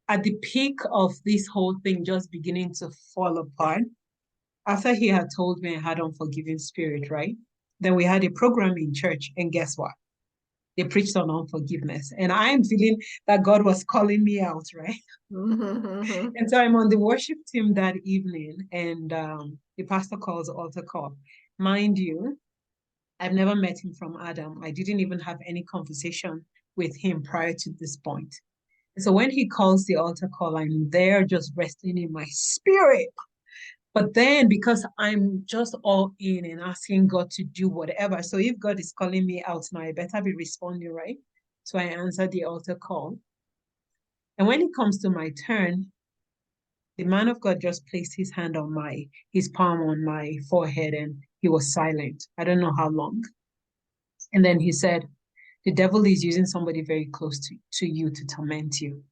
at the peak of this whole thing just beginning to fall apart, after he had told me I had unforgiving spirit, right? Then we had a program in church, and guess what? They preached on unforgiveness. And I am feeling that God was calling me out, right? Mm-hmm. And so I'm on the worship team that evening, and the pastor calls altar call. Mind you, I've never met him from Adam. I didn't even have any conversation with him prior to this point. So when he calls the altar call, I'm there just resting in my spirit. But then because I'm just all in and asking God to do whatever. So if God is calling me out now, I better be responding, right? So I answered the altar call. And when it comes to my turn, the man of God just placed his palm on my forehead, and he was silent. I don't know how long. And then he said, the devil is using somebody very close to you to torment you.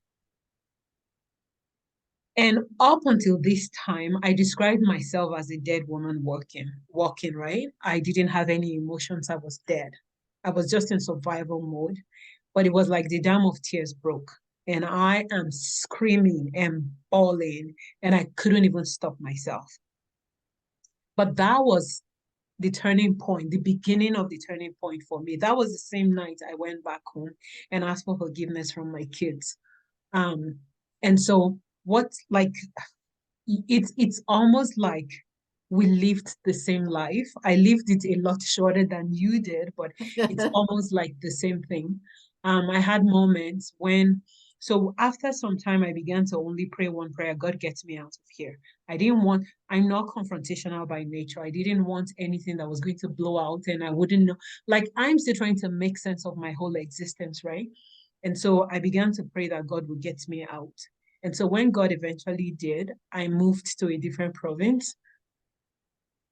And up until this time, I described myself as a dead woman walking, right? I didn't have any emotions. I was dead. I was just in survival mode. But it was like the dam of tears broke. And I am screaming and bawling, and I couldn't even stop myself. But that was the turning point, the beginning of the turning point for me. That was the same night I went back home and asked for forgiveness from my kids. Um, and so what like it's almost like we lived the same life. I lived it a lot shorter than you did, but it's almost like the same thing. I had moments when, so after some time, I began to only pray one prayer: God, get me out of here. I'm not confrontational by nature. I didn't want anything that was going to blow out and I wouldn't know. Like, I'm still trying to make sense of my whole existence, right? And so I began to pray that God would get me out. And so when God eventually did, I moved to a different province.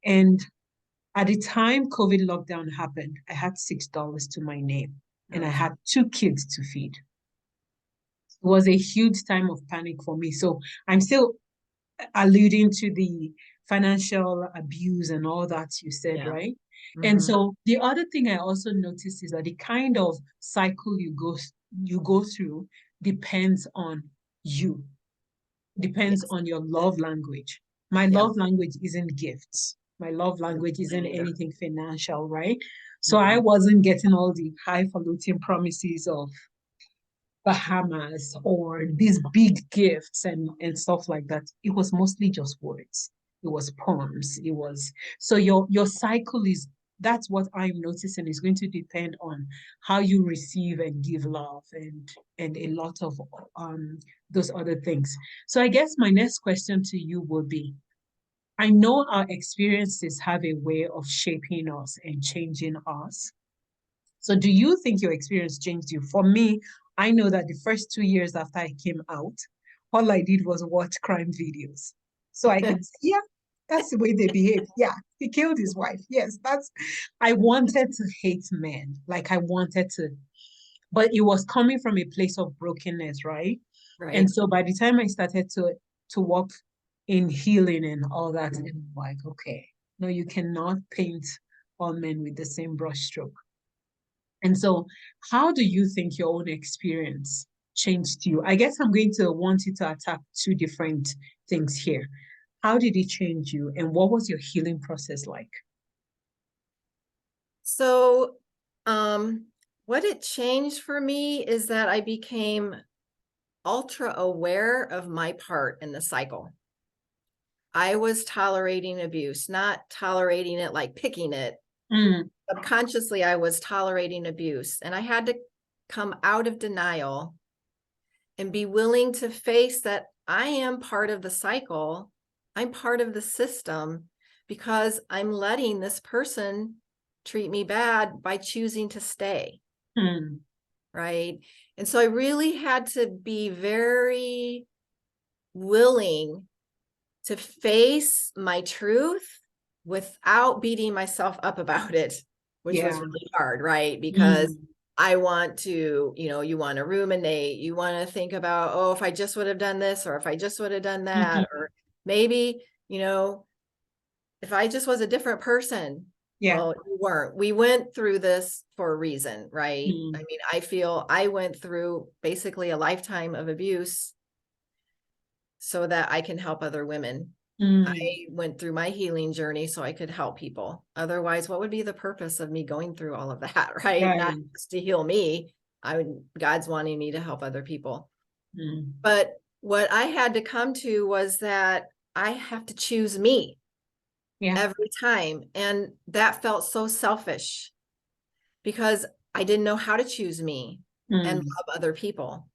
And at the time COVID lockdown happened, I had $6 to my name and I had 2 kids to feed. It was a huge time of panic for me. So I'm still alluding to the financial abuse and all that you said, Yeah. right? And Mm-hmm. so the other thing I also noticed is that the kind of cycle you go through depends on you, depends Yes. on your love language. My Yeah. love language isn't gifts. My love language isn't Me neither. anything financial, right? So I Mm-mm. wasn't getting all the highfalutin promises of Bahamas or these big gifts and stuff like that. It was mostly just words. It was poems. It was so your cycle is that's what I'm noticing is going to depend on how you receive and give love and a lot of those other things. So I guess my next question to you would be, I know our experiences have a way of shaping us and changing us. So do you think your experience changed you? For me, I know that the first 2 years after I came out, all I did was watch crime videos. So I could see, yeah, that's the way they behave. Yeah, he killed his wife. Yes, I wanted to hate men. Like I wanted to, but it was coming from a place of brokenness, right? And Right. so by the time I started to walk in healing and all that, and I'm like, okay, no, you cannot paint all men with the same brushstroke. And so, how do you think your own experience changed you? I guess I'm going to want you to attack two different things here. How did it change you, and what was your healing process like? So, what it changed for me is that I became ultra aware of my part in the cycle. I was tolerating abuse, not tolerating it like picking it. Mm, Subconsciously, I was tolerating abuse, and I had to come out of denial and be willing to face that I am part of the cycle. I'm part of the system because I'm letting this person treat me bad by choosing to stay. mm, Right. And so I really had to be very willing to face my truth without beating myself up about it, which was yeah. really hard, right? Because Mm, I want to, you want to ruminate, you want to think about, oh, if I just would have done this, or if I just would have done that, mhm, or maybe, if I just was a different person. yeah. Well, you weren't. We went through this for a reason, right? I Mm, mean, I feel I went through basically a lifetime of abuse so that I can help other women. I went through my healing journey so I could help people. Otherwise, what would be the purpose of me going through all of that, right? Right. Not just to heal me. God's wanting me to help other people. Mm. But what I had to come to was that I have to choose me Yeah. every time. And that felt so selfish because I didn't know how to choose me and love other people.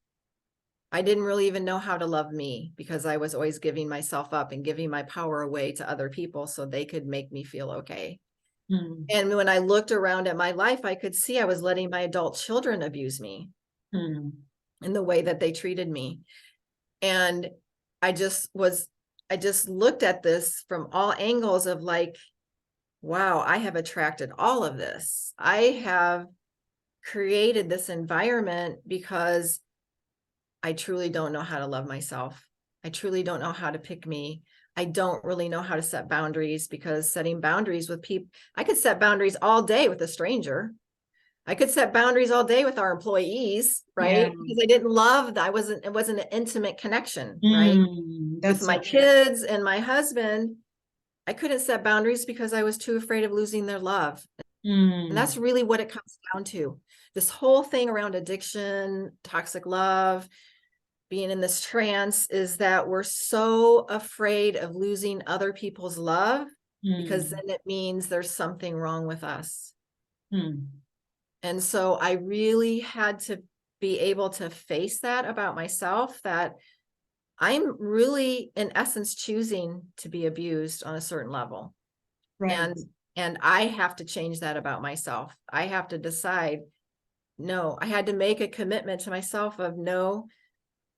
I didn't really even know how to love me because I was always giving myself up and giving my power away to other people so they could make me feel okay. And when I looked around at my life, I could see I was letting my adult children abuse me in the way that they treated me. And I just looked at this from all angles of like, wow, I have attracted all of this. I have created this environment because I truly don't know how to love myself. I truly don't know how to pick me. I don't really know how to set boundaries because setting boundaries with people, I could set boundaries all day with a stranger. I could set boundaries all day with our employees, right? Yeah. Because I didn't love that. It wasn't an intimate connection, right? With That's my so true. kids and my husband, I couldn't set boundaries because I was too afraid of losing their love. And that's really what it comes down to. This whole thing around addiction, toxic love, being in this trance is that we're so afraid of losing other people's love because then it means there's something wrong with us. And so I really had to be able to face that about myself, that I'm really, in essence, choosing to be abused on a certain level. Right. And I have to change that about myself. I have to decide, no, I had to make a commitment to myself of no,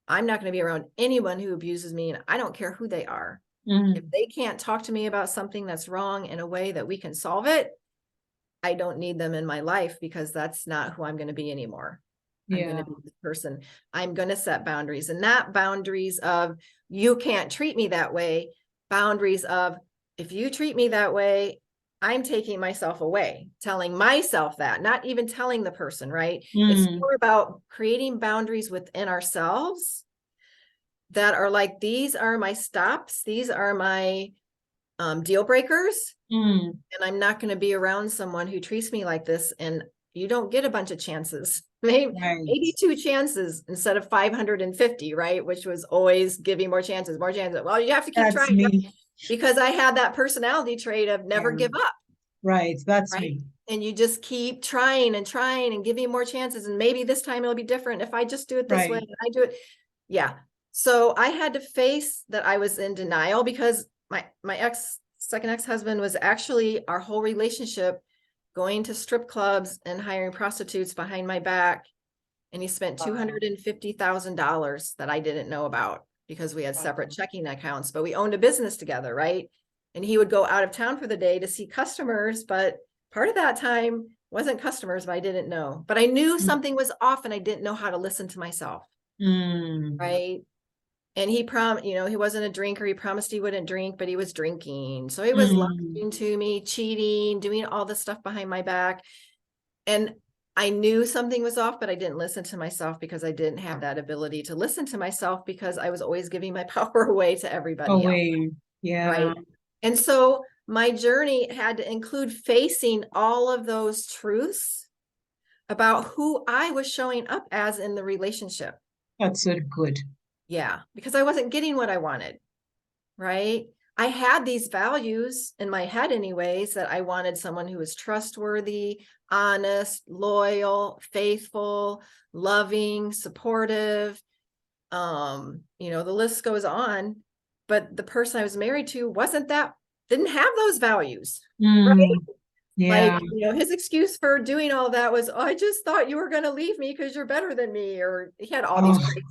I'm not going to be around anyone who abuses me, and I don't care who they are. If they can't talk to me about something that's wrong in a way that we can solve it, I don't need them in my life because that's not who I'm going to be anymore. I'm going to be this person. I'm going to set boundaries, and not boundaries of you can't treat me that way. Boundaries of if you treat me that way, I'm taking myself away, telling myself that, not even telling the person, right? It's more about creating boundaries within ourselves that are like, these are my stops. These are my deal breakers. And I'm not going to be around someone who treats me like this. And you don't get a bunch of chances, maybe 82 chances instead of 550, right? Which was always giving more chances, more chances. Well, you have to keep That's trying me. because I had that personality trait of never give up. Right. That's Right. me. And you just keep trying and giving more chances. And maybe this time it'll be different if I just do it this way. And I do it. Yeah. So I had to face that I was in denial because my second ex-husband was actually our whole relationship going to strip clubs and hiring prostitutes behind my back. And he spent $250,000 that I didn't know about because we had separate checking accounts, but we owned a business together, right? And he would go out of town for the day to see customers, but part of that time wasn't customers, but I didn't know. But I knew something was off and I didn't know how to listen to myself, right? And he he wasn't a drinker. He promised he wouldn't drink, but he was drinking. So he was lying to me, cheating, doing all this stuff behind my back. And I knew something was off, but I didn't listen to myself because I didn't have that ability to listen to myself because I was always giving my power away to everybody else. Right. And so my journey had to include facing all of those truths about who I was showing up as in the relationship. That's so good. Yeah, because I wasn't getting what I wanted. Right. I had these values in my head anyways, that I wanted someone who was trustworthy, honest, loyal, faithful, loving, supportive. The list goes on, but the person I was married to didn't have those values. Right. Yeah. Like, his excuse for doing all that was, oh, I just thought you were going to leave me because you're better than me. Or he had all these crazy,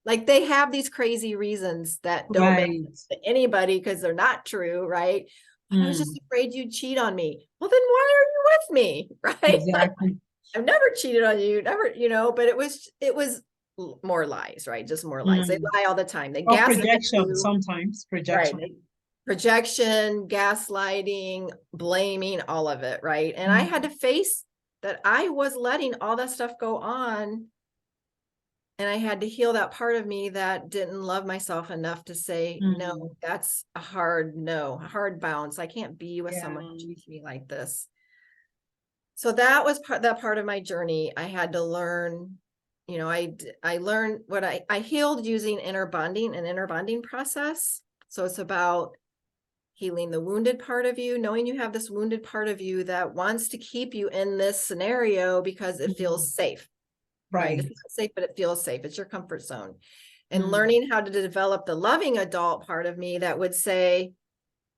like they have these crazy reasons that don't make sense to anybody because they're not true. Right. But I was just afraid you'd cheat on me. Well, then why are you with me? Right. Exactly. Like, I've never cheated on you, never, but it was more lies, right? Just more lies. They lie all the time. They Or gaslight projection, you. sometimes Right. projection. Projection, gaslighting, blaming, all of it, right? And I had to face that I was letting all that stuff go on And I had to heal that part of me that didn't love myself enough to say, no, that's a hard no, a hard bounce. I can't be with someone who treats me like this. So that was that part of my journey. I had to learn, you know, I learned what I healed using inner bonding process. So it's about healing the wounded part of you, knowing you have this wounded part of you that wants to keep you in this scenario because it feels safe. Right. It's not safe, but it feels safe. It's your comfort zone. And learning how to develop the loving adult part of me that would say,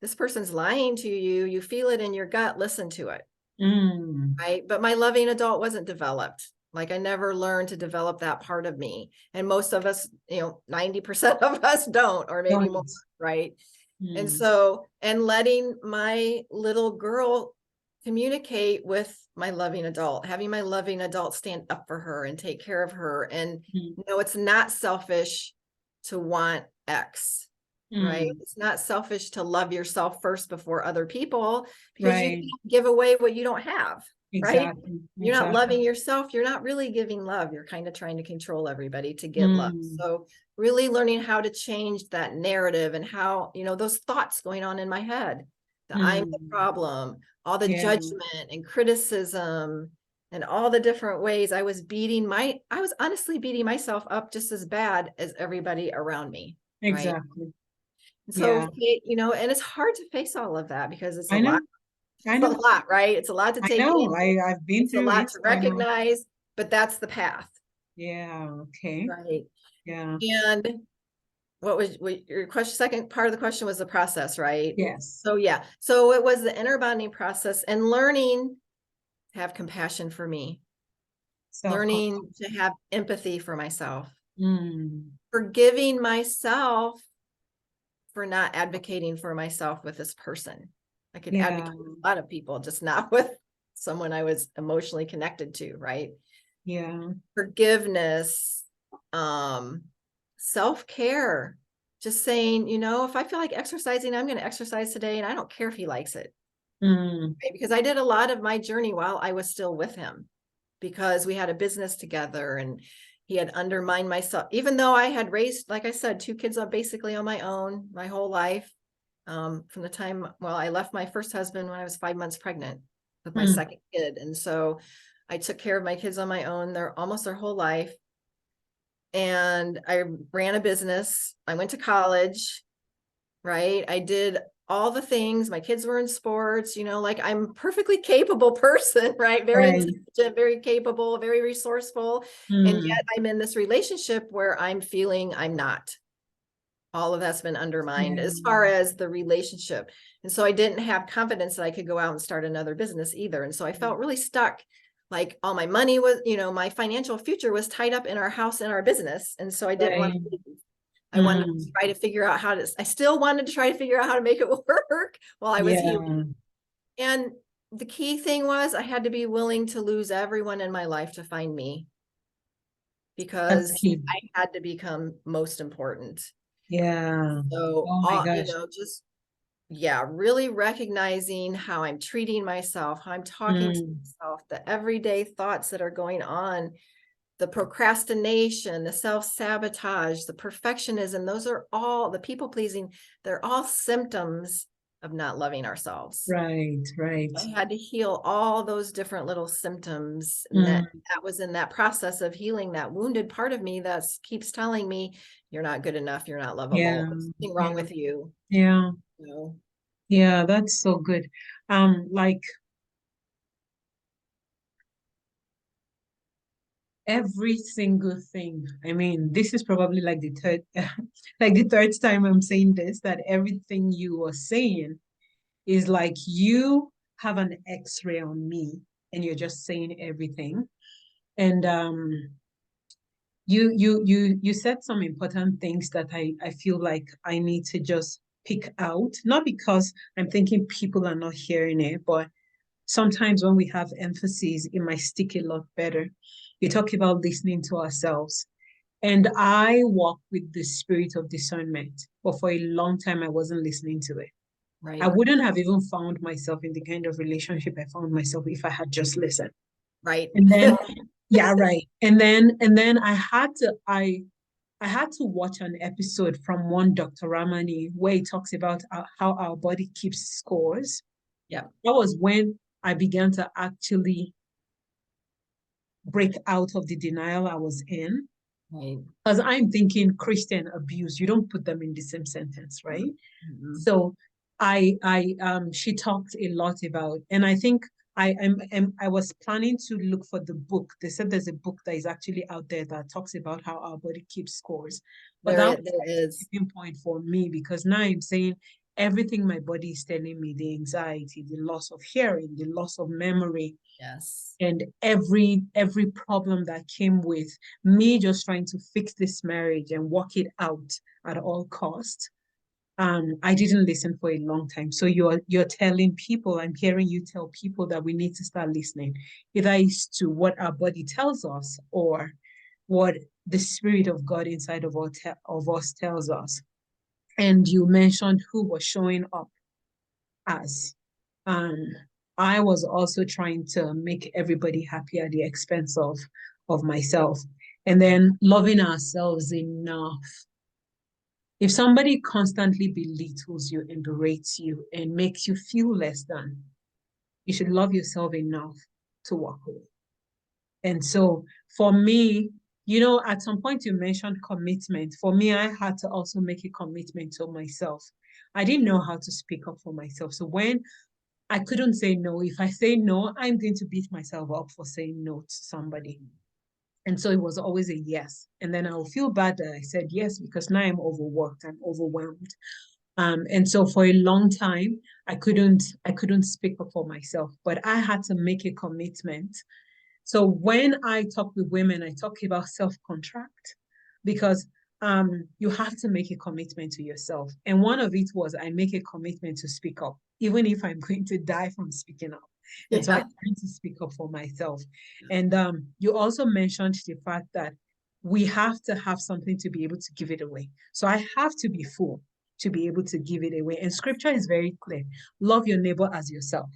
this person's lying to you. You feel it in your gut. Listen to it. Right. But my loving adult wasn't developed. Like I never learned to develop that part of me. And most of us, 90% of us don't, or maybe more. Right. And so, and letting my little girl communicate with my loving adult, having my loving adult stand up for her and take care of her. And it's not selfish to want X, right? It's not selfish to love yourself first before other people, because you can't give away what you don't have, right? You're not loving yourself. You're not really giving love. You're kind of trying to control everybody to get love. So really learning how to change that narrative and how, those thoughts going on in my head, that I'm the problem, all the judgment and criticism and all the different ways I was honestly beating myself up just as bad as everybody around me. Exactly. Right? So, and it's hard to face all of that because it's a lot. It's a lot, right? It's a lot to take in. I've been through it. It's a lot to recognize, but that's the path. Yeah. Okay. Right. Yeah. And what your question? Second part of the question was the process, right? Yes. So yeah. So it was the inner bonding process and learning to have compassion for me, learning to have empathy for myself, forgiving myself for not advocating for myself with this person. I could advocate with a lot of people, just not with someone I was emotionally connected to, right? Yeah. Forgiveness, self-care, just saying, if I feel like exercising, I'm going to exercise today, and I don't care if he likes it. Right? Because I did a lot of my journey while I was still with him, because we had a business together and he had undermined myself, even though I had raised, like I said, 2 kids basically on my own my whole life. From the time, I left my first husband when I was 5 months pregnant with my second kid. And so I took care of my kids on my own. They're almost their whole life. And I ran a business. I went to college, right? I did all the things. My kids were in sports, like I'm a perfectly capable person, right? Very intelligent, very capable, very resourceful. And yet I'm in this relationship where I'm feeling I'm not. All of that's been undermined as far as the relationship. And so I didn't have confidence that I could go out and start another business either. And so I felt really stuck. Like all my money was, my financial future was tied up in our house and our business. And so I didn't want to leave. I wanted to try to figure out I still wanted to try to figure out how to make it work while I was healing. And the key thing was I had to be willing to lose everyone in my life to find me, because I had to become most important. Yeah. So, really recognizing how I'm treating myself, how I'm talking to myself, the everyday thoughts that are going on, the procrastination, the self-sabotage, the perfectionism, those are all the people pleasing. They're all symptoms of not loving ourselves. Right. I had to heal all those different little symptoms. And that was in that process of healing that wounded part of me that keeps telling me, you're not good enough. You're not lovable. There's something wrong with you. Yeah. Yeah, that's so good. Like every single thing. I mean, this is probably like the third, like the third time I'm saying this, that everything you are saying is like you have an X-ray on me and you're just saying everything. And you said some important things that I feel like I need to just pick out, not because I'm thinking people are not hearing it, but sometimes when we have emphasis, it might stick a lot better. You talk about listening to ourselves. And I walk with the spirit of discernment, but for a long time, I wasn't listening to it. Right. I wouldn't have even found myself in the kind of relationship I found myself if I had just listened. Right. And then Yeah, right. And then I had to watch an episode from one Dr. Ramani where he talks about how our body keeps scores. Yeah. That was when I began to actually break out of the denial I was in. Right. Because I'm thinking Christian abuse, you don't put them in the same sentence, right? Mhm. So she talked a lot about, and I think I was planning to look for the book. They said there's a book that is actually out there that talks about how our body keeps scores. But that was There like a is. tipping point for me because now I'm saying everything my body is telling me, the anxiety, the loss of hearing, the loss of memory, Yes. and every problem that came with me just trying to fix this marriage and work it out at all costs. I didn't listen for a long time. So you're telling people, I'm hearing you tell people that we need to start listening. Either it's to what our body tells us or what the Spirit of God inside of us tells us. And you mentioned who was showing up as. Um, I was also trying to make everybody happy at the expense of myself. And then loving ourselves enough. If somebody constantly belittles you and berates you and makes you feel less than, you should love yourself enough to walk away. And so for me, at some point you mentioned commitment. For me, I had to also make a commitment to myself. I didn't know how to speak up for myself. So when I couldn't say no, if I say no, I'm going to beat myself up for saying no to somebody. And so it was always a yes. And then I'll feel bad that I said yes because now I'm overworked, I'm overwhelmed. And so for a long time, I couldn't speak up for myself, but I had to make a commitment. So when I talk with women, I talk about self-contract because you have to make a commitment to yourself. And one of it was I make a commitment to speak up, even if I'm going to die from speaking up. And so I Yeah. try to speak up for myself. And you also mentioned the fact that we have to have something to be able to give it away. So I have to be full to be able to give it away. And scripture is very clear. Love your neighbor as yourself,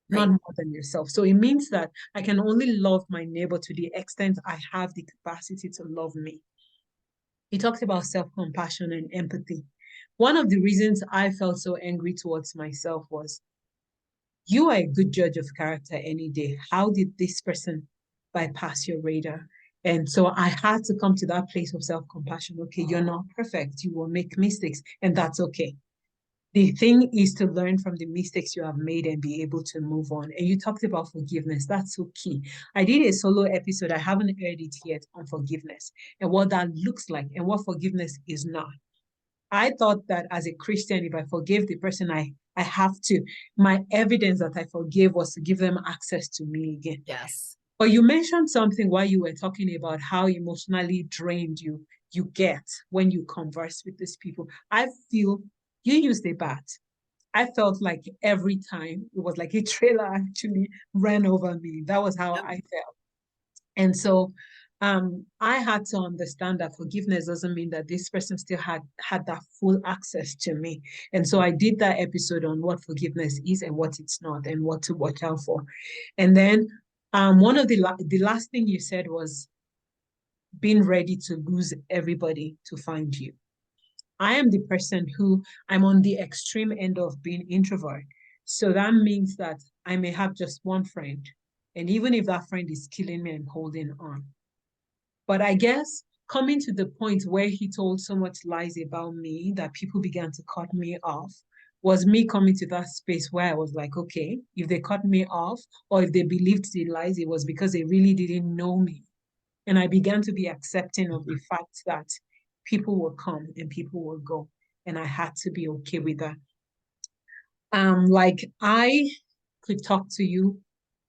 not Right. more than yourself. So it means that I can only love my neighbor to the extent I have the capacity to love me. He talks about self-compassion and empathy. One of the reasons I felt so angry towards myself was, you are a good judge of character any day. How did this person bypass your radar? And so I had to come to that place of self-compassion. Okay, you're not perfect. You will make mistakes, and that's okay. The thing is to learn from the mistakes you have made and be able to move on. And you talked about forgiveness. That's so key. I did a solo episode, I haven't aired it yet, on forgiveness and what that looks like and what forgiveness is not. I thought that as a Christian, if I forgave the person, I have to, my evidence that I forgave was to give them access to me again. Yes. But you mentioned something while you were talking about how emotionally drained you get when you converse with these people. I feel you used a bat. I felt like every time it was like a trailer actually ran over me. That was how Yep. I felt. And so I had to understand that forgiveness doesn't mean that this person still had that full access to me. And so I did that episode on what forgiveness is and what it's not and what to watch out for. And then one of the last thing you said was being ready to lose everybody to find you. I am the person who I'm on the extreme end of being introvert. So that means that I may have just one friend. And even if that friend is killing me, I'm holding on. But I guess coming to the point where he told so much lies about me that people began to cut me off was me coming to that space where I was like, okay, if they cut me off or if they believed the lies, it was because they really didn't know me. And I began to be accepting of the fact that people will come and people will go. And I had to be okay with that. Like I could talk to you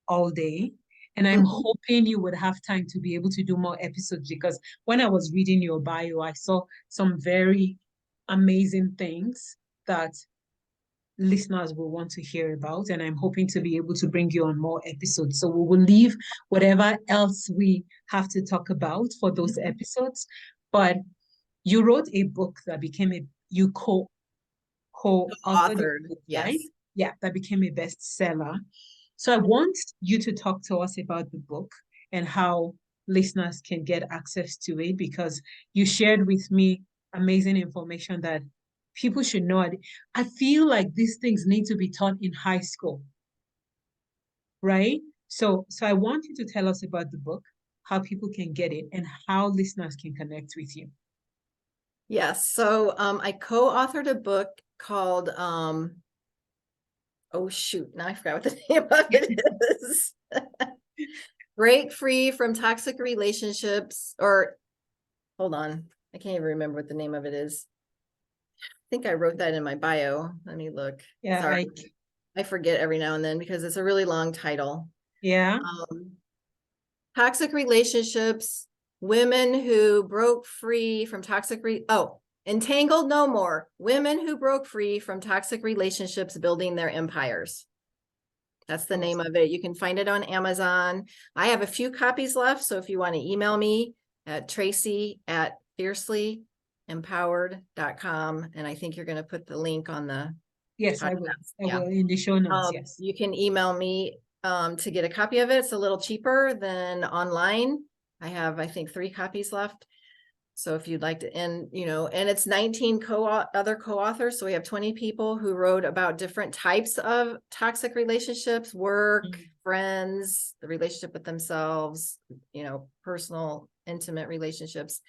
all day. And I'm Mhm. hoping you would have time to be able to do more episodes because when I was reading your bio, I saw some very amazing things that listeners will want to hear about. And I'm hoping to be able to bring you on more episodes. So we will leave whatever else we have to talk about for those episodes. But you wrote a book that became you co-authored a Authored. book, right? Yes. Yeah, that became a bestseller. So I want you to talk to us about the book and how listeners can get access to it, because you shared with me amazing information that people should know. I feel like these things need to be taught in high school, right? So I want you to tell us about the book, how people can get it, and how listeners can connect with you. Yes. So I co-authored a book called oh shoot, now I forgot what the name of it is. Break Free from Toxic Relationships, or hold on, I can't even remember what the name of it is. I think I wrote that in my bio. Let me look. Yeah, Sorry. I forget every now and then because it's a really long title. yeah. Toxic relationships, women who broke free from Entangled No More, women who broke free from toxic relationships, building their empires. That's the name of it. You can find it on Amazon. I have a few copies left, so if you want to email me at tracy@fiercelyempowered.com, and I think you're going to put the link on the Yes, I will. I will in the show notes. Yes. You can email me to get a copy of it. It's a little cheaper than online. I have, I think, 3 copies left. So if you'd like to, and it's 19 other co-authors. So we have 20 people who wrote about different types of toxic relationships, work, friends, the relationship with themselves, personal, intimate relationships.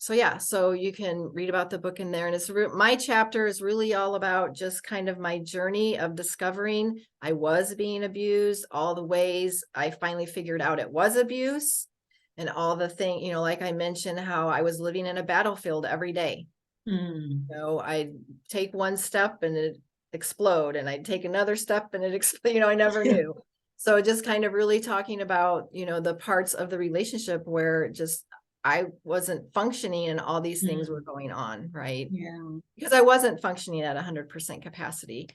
So yeah, so you can read about the book in there, and my chapter is really all about just kind of my journey of discovering I was being abused, all the ways I finally figured out it was abuse, and all the thing, like I mentioned, how I was living in a battlefield every day. I'd take one step and it explode, and I'd take another step and it explode, I never knew. So just kind of really talking about, the parts of the relationship where just I wasn't functioning and all these things were going on, right? Yeah. Because I wasn't functioning at 100% capacity.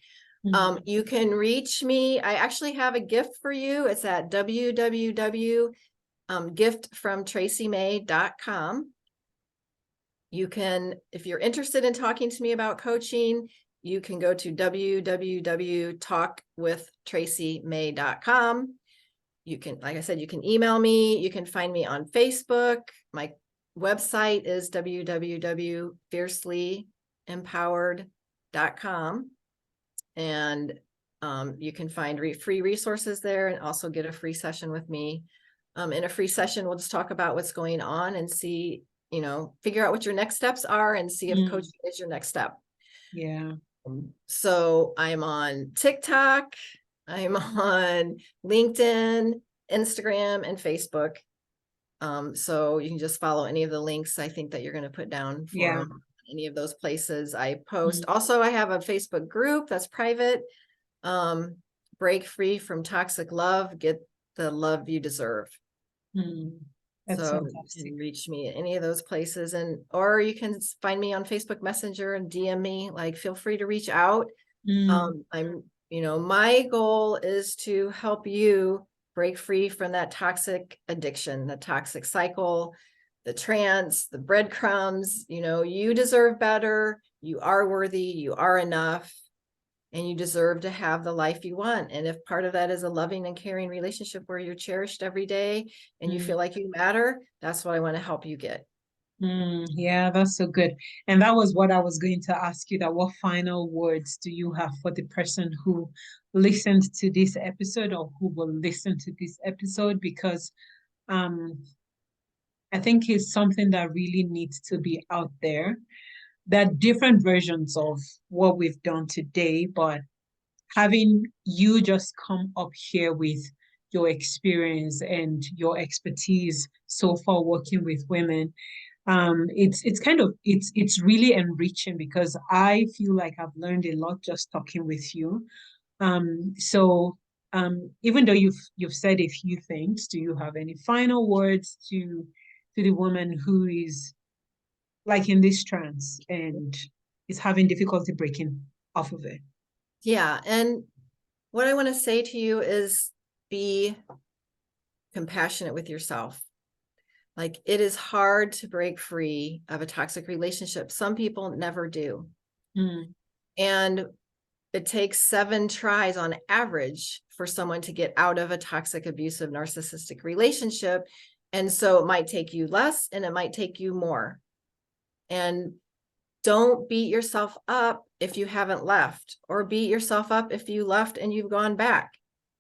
You can reach me. I actually have a gift for you. It's at www.giftfromtracymay.com. You can, if you're interested in talking to me about coaching, you can go to www.talkwithtracymay.com. You can, like I said, you can email me. You can find me on Facebook. My website is www.fiercelyempowered.com. And you can find free resources there, and also get a free session with me. In a free session, we'll just talk about what's going on and see, figure out what your next steps are and see if coaching is your next step. Yeah. So I'm on TikTok. I'm on LinkedIn, Instagram, and Facebook. So you can just follow any of the links I think that you're going to put down for any of those places I post. Also, I have a Facebook group that's private. Break free from toxic love, get the love you deserve. That's so fantastic. You can reach me at any of those places, or you can find me on Facebook Messenger and DM me. Like, feel free to reach out. My goal is to help you break free from that toxic addiction, the toxic cycle, the trance, the breadcrumbs. You deserve better. You are worthy. You are enough. And you deserve to have the life you want. And if part of that is a loving and caring relationship where you're cherished every day and you feel like you matter, that's what I want to help you get. Yeah, that's so good. And that was what I was going to ask you, that what final words do you have for the person who listened to this episode or who will listen to this episode? Because I think it's something that really needs to be out there. There are different versions of what we've done today, but having you just come up here with your experience and your expertise so far working with women, it's really enriching, because I feel like I've learned a lot just talking with you. Even though you've said a few things, do you have any final words to the woman who is like in this trance and is having difficulty breaking off of it? Yeah. And what I want to say to you is be compassionate with yourself. Like, it is hard to break free of a toxic relationship. Some people never do. And it takes 7 tries on average for someone to get out of a toxic, abusive, narcissistic relationship. And so it might take you less and it might take you more. And don't beat yourself up if you haven't left, or beat yourself up if you left and you've gone back,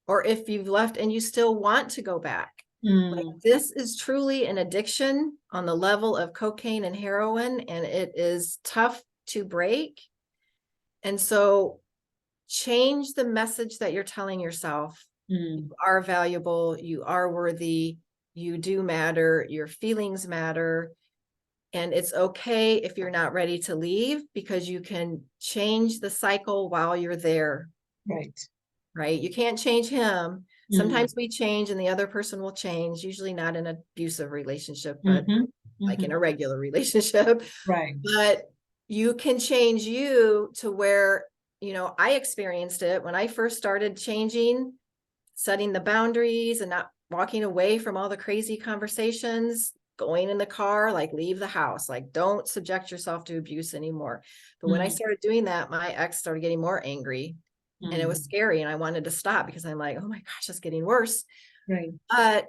or if you've left and you still want to go back. Like, this is truly an addiction on the level of cocaine and heroin, and it is tough to break. And so change the message that you're telling yourself. You are valuable, you are worthy, you do matter, your feelings matter. And it's okay if you're not ready to leave, because you can change the cycle while you're there. Right? You can't change him. Sometimes we change and the other person will change, usually not in an abusive relationship, but like in a regular relationship. Right. But you can change you to where, you know, I experienced it when I first started changing, setting the boundaries and not walking away from all the crazy conversations, going in the car, like leave the house, like don't subject yourself to abuse anymore. But when I started doing that, my ex started getting more angry. And it was scary, and I wanted to stop because I'm like, oh my gosh, it's getting worse. Right. But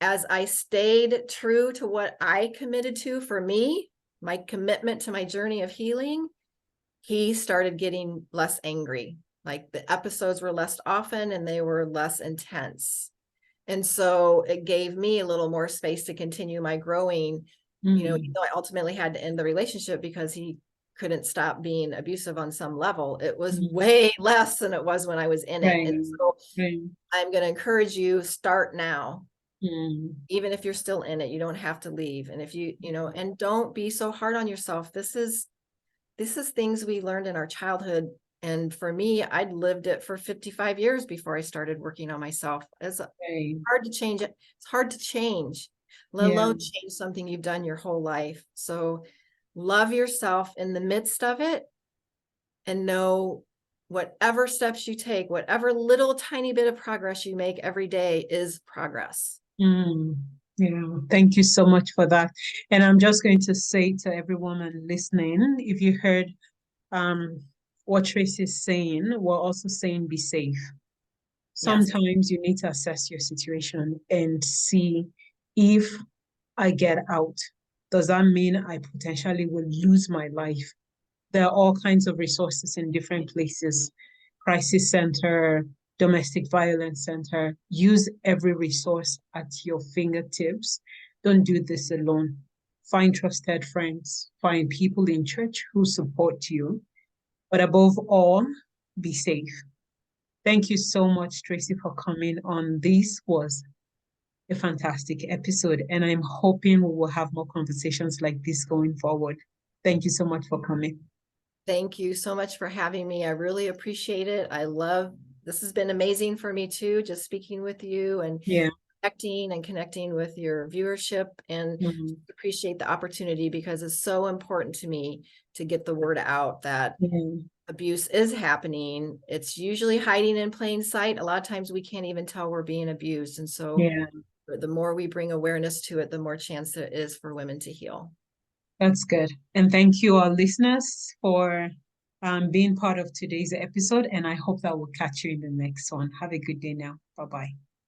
as I stayed true to what I committed to for me, my commitment to my journey of healing, he started getting less angry. Like the episodes were less often and they were less intense. And so it gave me a little more space to continue my growing, you know, even though I ultimately had to end the relationship because he couldn't stop being abusive on some level. It was way less than it was when I was in it. And so I'm going to encourage you, start now. Even if you're still in it, you don't have to leave. And if you know, and don't be so hard on yourself. This is things we learned in our childhood. And for me, I'd lived it for 55 years before I started working on myself. It's hard to change it. It's hard to change, let alone change something you've done your whole life. So love yourself in the midst of it, and know whatever steps you take, whatever little tiny bit of progress you make every day is progress. Yeah, thank you so much for that. And I'm just going to say to every woman listening, if you heard what Tracy is saying, we're also saying be safe. Sometimes you need to assess your situation and see, if I get out, does that mean I potentially will lose my life? There are all kinds of resources in different places. Crisis center, domestic violence center. Use every resource at your fingertips. Don't do this alone. Find trusted friends. Find people in church who support you. But above all, be safe. Thank you so much, Tracy, for coming on. This was a fantastic episode, and I'm hoping we will have more conversations like this going forward. Thank you so much for coming. Thank you so much for having me. I really appreciate it. This has been amazing for me too, just speaking with you and connecting with your viewership, and appreciate the opportunity, because it's so important to me to get the word out that abuse is happening. It's usually hiding in plain sight. A lot of times we can't even tell we're being abused. And so the more we bring awareness to it, the more chance there is for women to heal. That's good. And thank you, our listeners, for being part of today's episode. And I hope that we'll catch you in the next one. Have a good day now. Bye-bye.